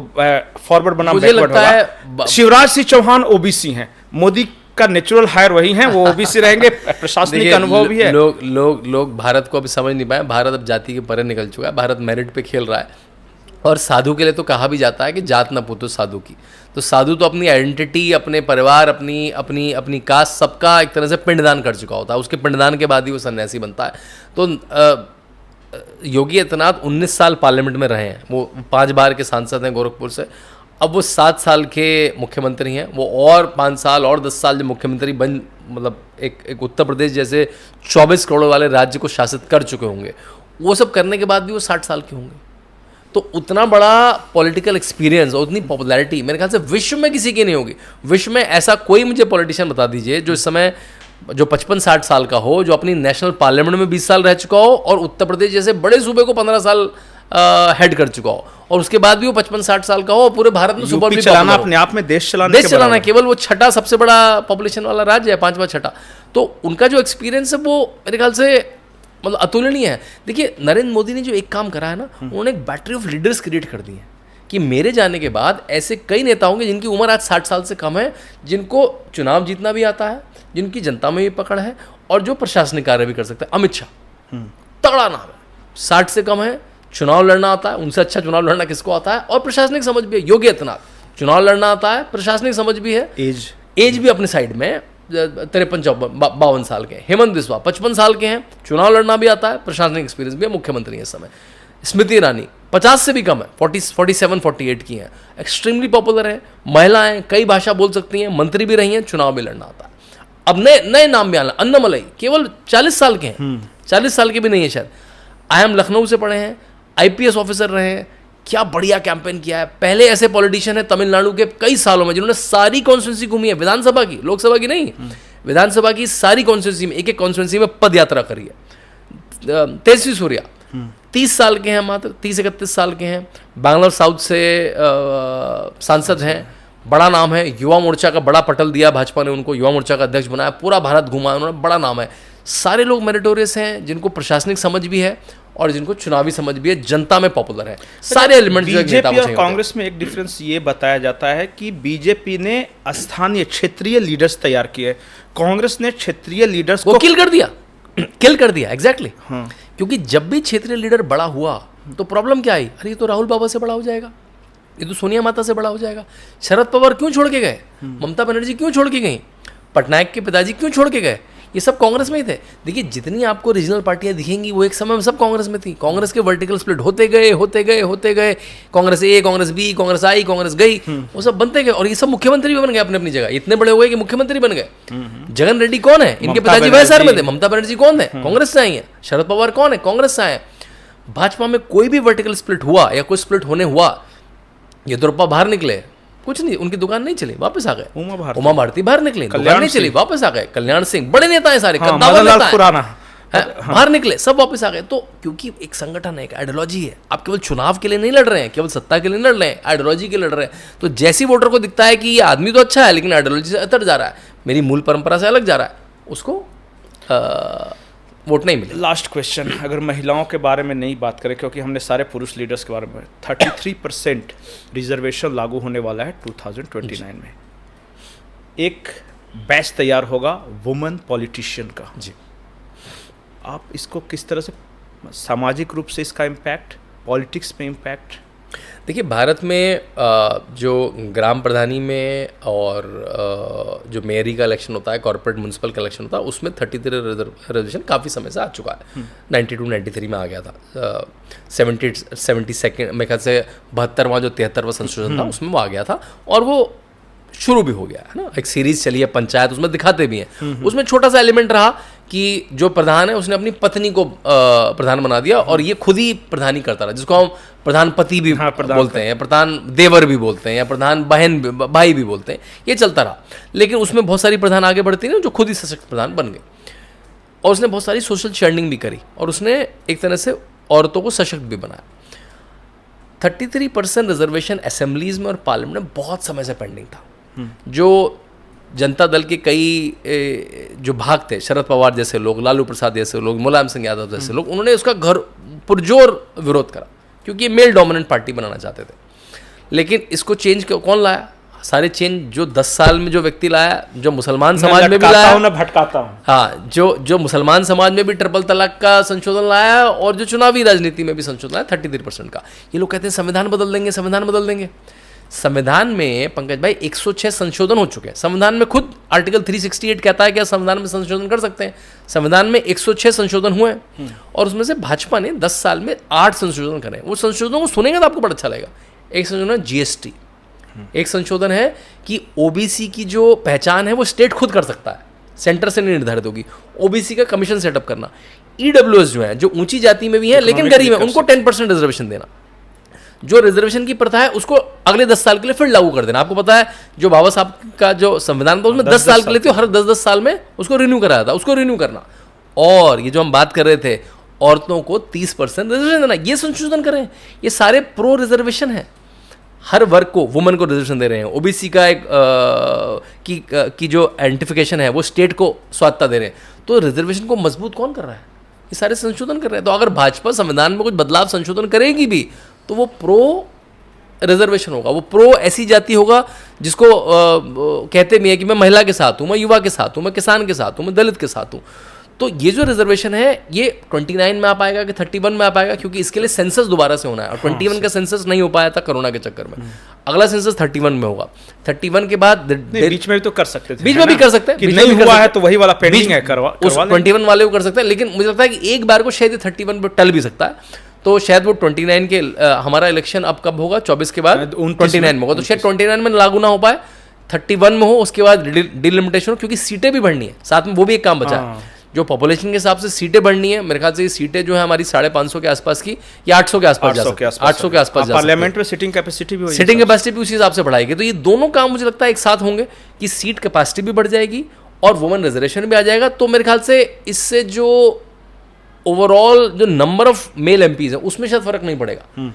फॉरवर्ड बना बैकवर्ड होगा। शिवराज सिंह चौहान ओबीसी हैं, मोदी का नेचुरल हायर वही हैं, वो ओबीसी रहेंगे, प्रशासनिक अनुभव भी है। लोग भारत को अभी समझ नहीं पाए। भारत अब जाति के परे निकल चुका है, भारत मेरिट पे खेल रहा है और साधु के लिए तो कहा भी जाता है कि जात न पूछो साधु की। तो साधु तो अपनी आइडेंटिटी, अपने परिवार, अपनी कास्ट, सबका एक तरह से पिंडदान कर चुका होता है, उसके पिंडदान के बाद ही वो सन्यासी बनता है। तो योगी आदित्यनाथ 19 साल पार्लियामेंट में रहे हैं, वो 5 बार के सांसद हैं गोरखपुर से। अब वो 7 साल के मुख्यमंत्री हैं, वो और 5 साल और 10 साल जब मुख्यमंत्री बन, मतलब एक उत्तर प्रदेश जैसे 24 करोड़ वाले राज्य को शासित कर चुके होंगे, वो सब करने के बाद भी वो 60 साल के होंगे। तो उतना बड़ा पॉलिटिकल एक्सपीरियंस और उतनी पॉपुलैरिटी मेरे ख्याल से विश्व में किसी की नहीं होगी। विश्व में ऐसा कोई मुझे पॉलिटिशियन बता दीजिए जो इस समय जो 55-60 साल का हो, जो अपनी नेशनल पार्लियामेंट में 20 साल रह चुका हो और उत्तर प्रदेश जैसे बड़े सूबे को 15 साल हेड कर चुका हो, और उसके बाद भी वो 55-60 साल का हो और पूरे भारत में सुपर भी चलाना अपने आप में देश चलाना केवल वो छठा सबसे बड़ा पॉपुलेशन वाला राज्य है, 5वां छठा। तो उनका जो एक्सपीरियंस है वो मेरे ख्याल से मतलब अतुलनीय है। देखिए नरेंद्र मोदी ने जो एक काम करा है ना, उन्होंने एक बैटरी ऑफ लीडर्स क्रिएट कर दी है कि मेरे जाने के बाद ऐसे कई नेता होंगे जिनकी उम्र आज 60 साल से कम है, जिनको चुनाव जीतना भी आता है, जिनकी जनता में भी पकड़ है और जो प्रशासनिक कार्य भी कर सकते हैं। अमित शाह तगड़ा नाम है, 60 से कम है, चुनाव लड़ना आता है, उनसे अच्छा चुनाव लड़ना किसको आता है, और प्रशासनिक समझ भी है। योगी आदित्यनाथ चुनाव लड़ना आता है, प्रशासनिक समझ भी है, एज भी अपने साइड में 53-52 साल के। हेमंत बिस्वा 55 साल के हैं, चुनाव लड़ना भी आता है, प्रशासनिक एक्सपीरियंस भी है, मुख्यमंत्री हैं इस समय। स्मृति ईरानी 50 से भी कम है, 47-48 की हैं, एक्सट्रीमली पॉपुलर है, महिलाएं, कई भाषा बोल सकती हैं, मंत्री भी रही हैं, चुनाव भी लड़ना आता है। अब नए नाम भी आना, अन्नामलई केवल 40 साल के हैं, 40 साल के भी नहीं है शायद, IIM लखनऊ से पढ़े हैं, IPS ऑफिसर रहे हैं, क्या बढ़िया कैंपेन किया है। पहले ऐसे पॉलिटिशियन है तमिलनाडु के कई सालों में जिन्होंने सारी कॉन्स्टिट्यूंसी घूमी है, विधानसभा की, लोकसभा की नहीं, विधानसभा की सारी कॉन्स्टिट्यूंसी में, एक कॉन्स्टिट्यूंसी में पद यात्रा करी है। तेजस्वी सूर्या 30 साल के हैं, मात्र 30-31 साल के हैं, बैंगलोर साउथ से सांसद हैं, बड़ा नाम है, युवा मोर्चा का बड़ा पटल दिया भाजपा ने उनको, युवा मोर्चा का अध्यक्ष बनाया, पूरा भारत घुमा उन्होंने, बड़ा नाम है। सारे लोग मेरिटोरियस हैं, जिनको प्रशासनिक समझ भी है और जिनको चुनावी समझ भी है, जनता में पॉपुलर है, सारे एलिमेंट। बीजेपी और कांग्रेस में एक डिफरेंस ये बताया जाता है कि बीजेपी ने स्थानीय क्षेत्रीय लीडर्स तैयार किए, कांग्रेस ने क्षेत्रीय लीडर्स को किल कर दिया एग्जैक्टली। क्योंकि जब भी क्षेत्रीय लीडर बड़ा हुआ तो प्रॉब्लम क्या आई, अरे ये तो राहुल बाबा से बड़ा हो जाएगा, ये तो सोनिया माता से बड़ा हो जाएगा। शरद पवार क्यों छोड़ के गए, ममता बनर्जी क्यों छोड़ के गई, पटनायक के पिताजी क्यों छोड़ के गए, ये सब कांग्रेस में ही थे। देखिए जितनी आपको रीजनल पार्टियां दिखेंगी वो एक समय में सब कांग्रेस में थी। कांग्रेस के वर्टिकल स्प्लिट होते गए, कांग्रेस ए, कांग्रेस बी, कांग्रेस आई, कांग्रेस गई, वो सब बनते गए और ये सब मुख्यमंत्री भी बन गए अपनी अपनी जगह, इतने बड़े हो गए कि मुख्यमंत्री बन गए। जगन रेड्डी कौन है, इनके पिताजी वाईएसआर में थे। ममता बनर्जी कौन है, कांग्रेस से आई है। शरद पवार कौन है, कांग्रेस से आए हैं। भाजपा में कोई भी वर्टिकल स्प्लिट हुआ या कोई स्प्लिट होने हुआ, येदियुरप्पा बाहर निकले, कुछ नहीं, उनकी दुकान नहीं चली, वापस आ गए। उमा भारती बाहर निकले, दुकान नहीं चली, वापस आ गए। कल्याण सिंह, बड़े नेता हैं सारे, बाहर निकले, सब वापस आ गए। तो क्योंकि एक संगठन है, एक आइडियोलॉजी है, आप केवल चुनाव के लिए नहीं लड़ रहे हैं, केवल सत्ता के लिए लड़ रहे हैं, आइडियोलॉजी के लड़ रहे हैं। तो जैसी वोटर को दिखता है कि ये आदमी तो अच्छा है लेकिन आइडियोलॉजी से अतर जा रहा है, मेरी मूल परंपरा से अलग जा रहा है, उसको वोट नहीं मिले। लास्ट क्वेश्चन, अगर महिलाओं के बारे में नहीं बात करें, क्योंकि हमने सारे पुरुष लीडर्स के बारे में, 33% रिजर्वेशन लागू होने वाला है 2029 में। एक बैच तैयार होगा वुमेन पॉलिटिशियन का जी, आप इसको किस तरह से, सामाजिक रूप से इसका इम्पैक्ट, पॉलिटिक्स में इम्पैक्ट? देखिए भारत में जो ग्राम प्रधानी में और जो मेयरी का इलेक्शन होता है, कॉर्पोरेट म्यूनसिपल का इलेक्शन होता है, उसमें 33 रिजर्वेशन काफ़ी समय से आ चुका है। 92-93 में आ गया था, 72 मेरे ख्याल से 72वां जो 73वां संशोधन था उसमें वो आ गया था, और वो शुरू भी हो गया है ना, एक सीरीज चली है पंचायत, उसमें दिखाते भी हैं। उसमें छोटा सा एलिमेंट रहा कि जो प्रधान है उसने अपनी पत्नी को प्रधान बना दिया और ये खुद ही प्रधानी करता रहा, जिसको हम प्रधानपति भी बोलते हैं, प्रधान देवर भी बोलते हैं, या प्रधान बहन भाई भी बोलते हैं, ये चलता रहा। लेकिन उसमें बहुत सारी प्रधान आगे बढ़ती ना जो खुद ही सशक्त प्रधान बन गए, और उसने बहुत सारी सोशल शेयरिंग भी करी और उसने एक तरह से औरतों को सशक्त भी बनाया। 33% रिजर्वेशन असेंबलीज में और पार्लियामेंट में बहुत समय से पेंडिंग था। जो जनता दल के कई जो भाग थे, शरद पवार जैसे लोग, लालू प्रसाद जैसे लोग, मुलायम सिंह यादव जैसे लोग, उन्होंने उसका घर पुरजोर विरोध करा क्योंकि ये मेल डोमिनेंट पार्टी बनाना चाहते थे। लेकिन इसको चेंज कौन लाया? सारे चेंज जो 10 साल में जो व्यक्ति लाया, जो मुसलमान समाज में भी लाया, मैं भटकाता हूँ, हाँ, जो मुसलमान समाज में भी ट्रिपल तलाक का संशोधन लाया और जो चुनावी राजनीति में भी संशोधन लाया 33% का। ये लोग कहते हैं संविधान बदल देंगे, संविधान बदल देंगे। संविधान में पंकज भाई 106 संशोधन हो चुके हैं। संविधान में खुद आर्टिकल 368 कहता है कि संविधान में संशोधन कर सकते हैं। संविधान में 106 संशोधन हुए और उसमें से भाजपा ने 10 साल में 8 संशोधन करे। वो संशोधनों को सुनेंगे तो आपको बड़ा अच्छा लगेगा। एक संशोधन है जीएसटी, एक संशोधन है कि ओबीसी की जो पहचान है वो स्टेट खुद कर सकता है, सेंटर से नहीं निर्धारित होगी। ओबीसी का कमीशन सेटअप करना, ईडब्ल्यूएस जो है, जो ऊंची जाति में भी है लेकिन गरीब है, उनको 10% रिजर्वेशन देना। जो रिजर्वेशन की प्रथा है उसको अगले 10 साल के लिए फिर लागू कर देना। आपको पता है जो बाबा साहब का जो संविधान था उसमें 10 साल के लिए थी, हर 10-10 साल में उसको रिन्यू कराया था, उसको रिन्यू करना। और ये जो हम बात कर रहे थे, औरतों को 30% रिजर्वेशन देना, ये संशोधन कर रहे हैं। ये सारे प्रो रिजर्वेशन है, हर वर्ग को, वुमेन को रिजर्वेशन दे रहे हैं। ओबीसी का एक की जो आइडेंटिफिकेशन है वो स्टेट को स्वायत्ता दे रहे हैं। तो रिजर्वेशन को मजबूत कौन कर रहा है? ये सारे संशोधन कर रहे हैं। तो अगर भाजपा संविधान में कुछ बदलाव संशोधन करेगी भी तो वो प्रो रिजर्वेशन होगा, वो प्रो ऐसी जाति होगा जिसको कहते भी है कि मैं महिला के साथ हूँ, मैं युवा के साथ हूँ, मैं किसान के साथ हूँ, मैं दलित के साथ हूँ। तो ये जो रिजर्वेशन है ये 29 में आ पाएगा कि 31 में आ पाएगा, क्योंकि इसके लिए सेंसस दोबारा से होना है। और 21 का सेंसस नहीं हो पाया था कोरोना के चक्कर में। अगला सेंसस 31 में होगा। 31 के बाद बीच में भी तो कर सकते थे, बीच में भी कर सकते हैं, कि नहीं हुआ है तो वही वाला पेंडिंग है, करवा 21 वाले को कर सकते हैं। लेकिन मुझे लगता है कि एक बार को शायद 31 पे टल भी सकता है। तो शायद वो 29 के हमारा इलेक्शन अब कब होगा, 24 के बाद 29 में होगा, तो शायद 29 में लागू ना हो पाए, 31 में हो, उसके बाद डिलिमिटेशन हो, क्योंकि सीटें भी बढ़नी है साथ में। वो भी एक काम बचा है, जो पॉपुलेशन के हिसाब से सीटें बढ़नी है। मेरे ख्याल से ये सीटें जो है हमारी 550 के आसपास की या 800 के आसपास जा सकती है, 800 के आसपास जा सकती है। पार्लियामेंट में सीटिंग कैपेसिटी भी, सीटिंग कैपेसिटी भी उसी हिसाब से बढ़ाएगी। तो ये दोनों काम मुझे लगता है एक साथ होंगे कि सीट कैपेसिटी भी बढ़ जाएगी और वुमेन रिजर्वेशन भी आ जाएगा। तो मेरे ख्याल से इससे जो ओवरऑल जो नंबर ऑफ मेल एमपीज है उसमें शायद फर्क नहीं पड़ेगा,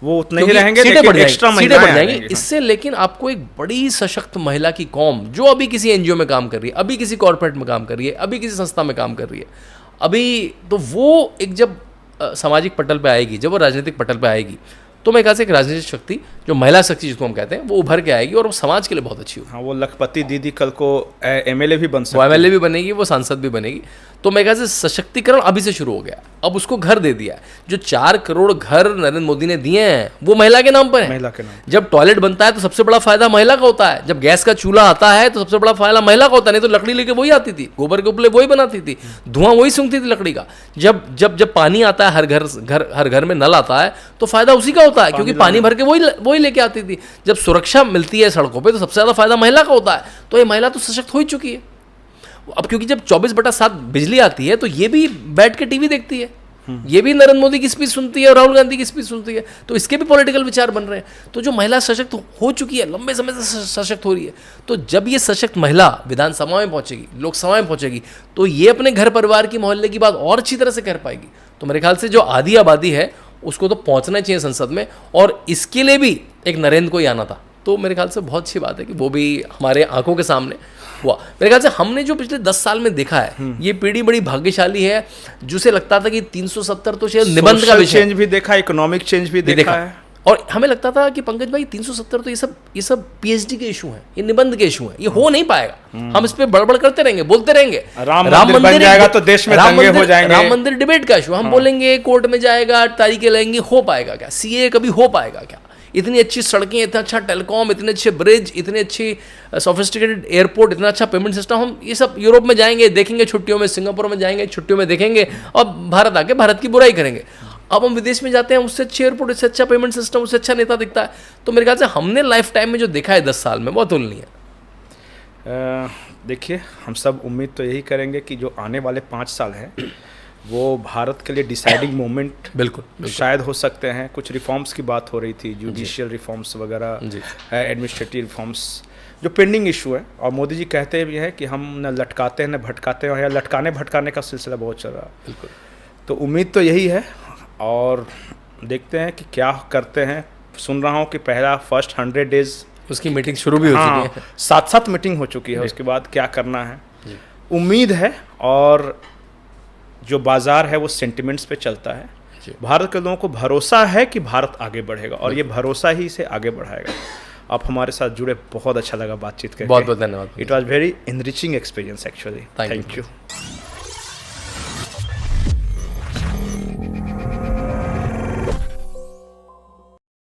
वो उतने ही रहेंगे, सीटें बढ़ जाएंगी इससे। लेकिन आपको एक बड़ी सशक्त महिला की कौम जो अभी किसी एनजीओ में काम कर रही है, अभी किसी कॉर्पोरेट में काम कर रही है, अभी किसी संस्था में काम कर रही है, अभी तो वो एक जब सामाजिक पटल पे आएगी, जब वो राजनीतिक पटल पे आएगी, तो मैं कहता एक राजनीतिक शक्ति जो महिला शक्ति जिसको हम कहते हैं वो उभर के आएगी और वो समाज के लिए बहुत अच्छी होगी। हाँ, वो लखपति दीदी कल को एमएलए भी बन सकती है, वो एमएलए भी बनेगी, वो सांसद भी बनेगी। तो मैं कहता सशक्तिकरण अभी से शुरू हो गया। अब उसको घर दे दिया है। जो 4 करोड़ घर नरेंद्र मोदी ने दिए हैं वो महिला के नाम पर है। महिला के नाम। जब टॉयलेट बनता है तो सबसे बड़ा फायदा महिला का होता है। जब गैस का चूल्हा आता है तो सबसे बड़ा फायदा महिला का होता है। नहीं तो लकड़ी लेके वही आती थी, गोबर के उपले वही बनाती थी, धुआं वही सूंघती थी लकड़ी का। जब पानी आता है, हर घर में नल आता है, तो फायदा उसी का होता है, क्योंकि पानी भर के वही लेके आती थी। जब सुरक्षा मिलती है सड़कों पे तो सबसे ज्यादा फायदा महिला का होता है। तो ये महिला तो सशक्त हो ही चुकी है। अब क्योंकि जब 24/7 बिजली आती है तो ये भी बैठ के टीवी देखती है, ये भी नरेंद्र मोदी की स्पीच सुनती है और राहुल गांधी की स्पीच सुनती है। तो इसके भी पॉलिटिकल विचार बन रहे हैं। तो जो महिला सशक्त हो चुकी है, लंबे समय से सशक्त हो रही है, तो जब ये सशक्त महिला विधानसभा में पहुंचेगी, लोकसभा में पहुंचेगी, तो ये अपने घर परिवार की मोहल्ले की बात और अच्छी तरह से कर पाएगी। तो मेरे ख्याल से जो आधी आबादी है उसको तो पहुंचना चाहिए संसद में, और इसके लिए भी एक नरेंद्र को ही आना था। तो मेरे ख्याल से बहुत अच्छी बात है कि वो भी हमारे आंखों के सामने हुआ। मेरे ख्याल से हमने जो पिछले 10 साल में देखा है, ये पीढ़ी बड़ी भाग्यशाली है, जिसे लगता था कि 370 तो शायद निबंध का विषय, चेंज भी देखा, इकोनॉमिक चेंज भी देखा है। और हमें लगता था कि पंकज भाई 370 तो ये सब पीएचडी के इशू हैं, ये निबंध के इशू हैं, ये हो नहीं पाएगा। हम इस पे बड़बड़ करते रहेंगे, बोलते रहेंगे। राम मंदिर बन जाएगा तो देश में दंगे हो जाएंगे। राम मंदिर डिबेट का इशू, हम बोलेंगे कोर्ट में जाएगा, तारीखें लगेंगी, हो पाएगा क्या? सीए कभी हो पाएगा क्या? इतनी अच्छी सड़कें, इतना अच्छा टेलीकॉम, इतने अच्छे ब्रिज, इतनी अच्छी सोफिस्टिकेटेड एयरपोर्ट, इतना अच्छा पेमेंट सिस्टम, हम ये सब यूरोप में जाएंगे देखेंगे छुट्टियों में, सिंगापुर में जाएंगे छुट्टियों में देखेंगे, और भारत आके भारत की बुराई करेंगे। अब हम विदेश में जाते हैं, उससे अच्छे एयरपोर्ट, उससे अच्छा पेमेंट सिस्टम, उससे अच्छा नेता दिखता है। तो मेरे ख्याल से हमने लाइफ टाइम में जो देखा है 10 साल में, बहुत तुलनीय है। देखिए, हम सब उम्मीद तो यही करेंगे कि जो आने वाले 5 साल हैं वो भारत के लिए डिसाइडिंग मोमेंट बिल्कुल शायद हो सकते हैं। कुछ रिफॉर्म्स की बात हो रही थी, जुडिशियल रिफॉर्म्स वगैरह, एडमिनिस्ट्रेटिव रिफॉर्म्स जो पेंडिंग इशू है। और मोदी जी कहते भी हैं कि हम न लटकाते हैं न भटकाते हैं, और यहाँ लटकाने भटकाने का सिलसिला बहुत चल रहा है। बिल्कुल, तो उम्मीद तो यही है, और देखते हैं कि क्या करते हैं। सुन रहा हूँ कि पहला फर्स्ट 100 डेज उसकी मीटिंग शुरू भी हो चुकी है, 7 मीटिंग हो चुकी है। उसके बाद क्या करना है, उम्मीद है। और जो बाजार है वो सेंटिमेंट्स पे चलता है। भारत के लोगों को भरोसा है कि भारत आगे बढ़ेगा, और ये भरोसा ही इसे आगे बढ़ाएगा। आप हमारे साथ जुड़े, बहुत अच्छा लगा बातचीत करके। बहुत बहुत धन्यवाद। It was very enriching experience actually. Thank you.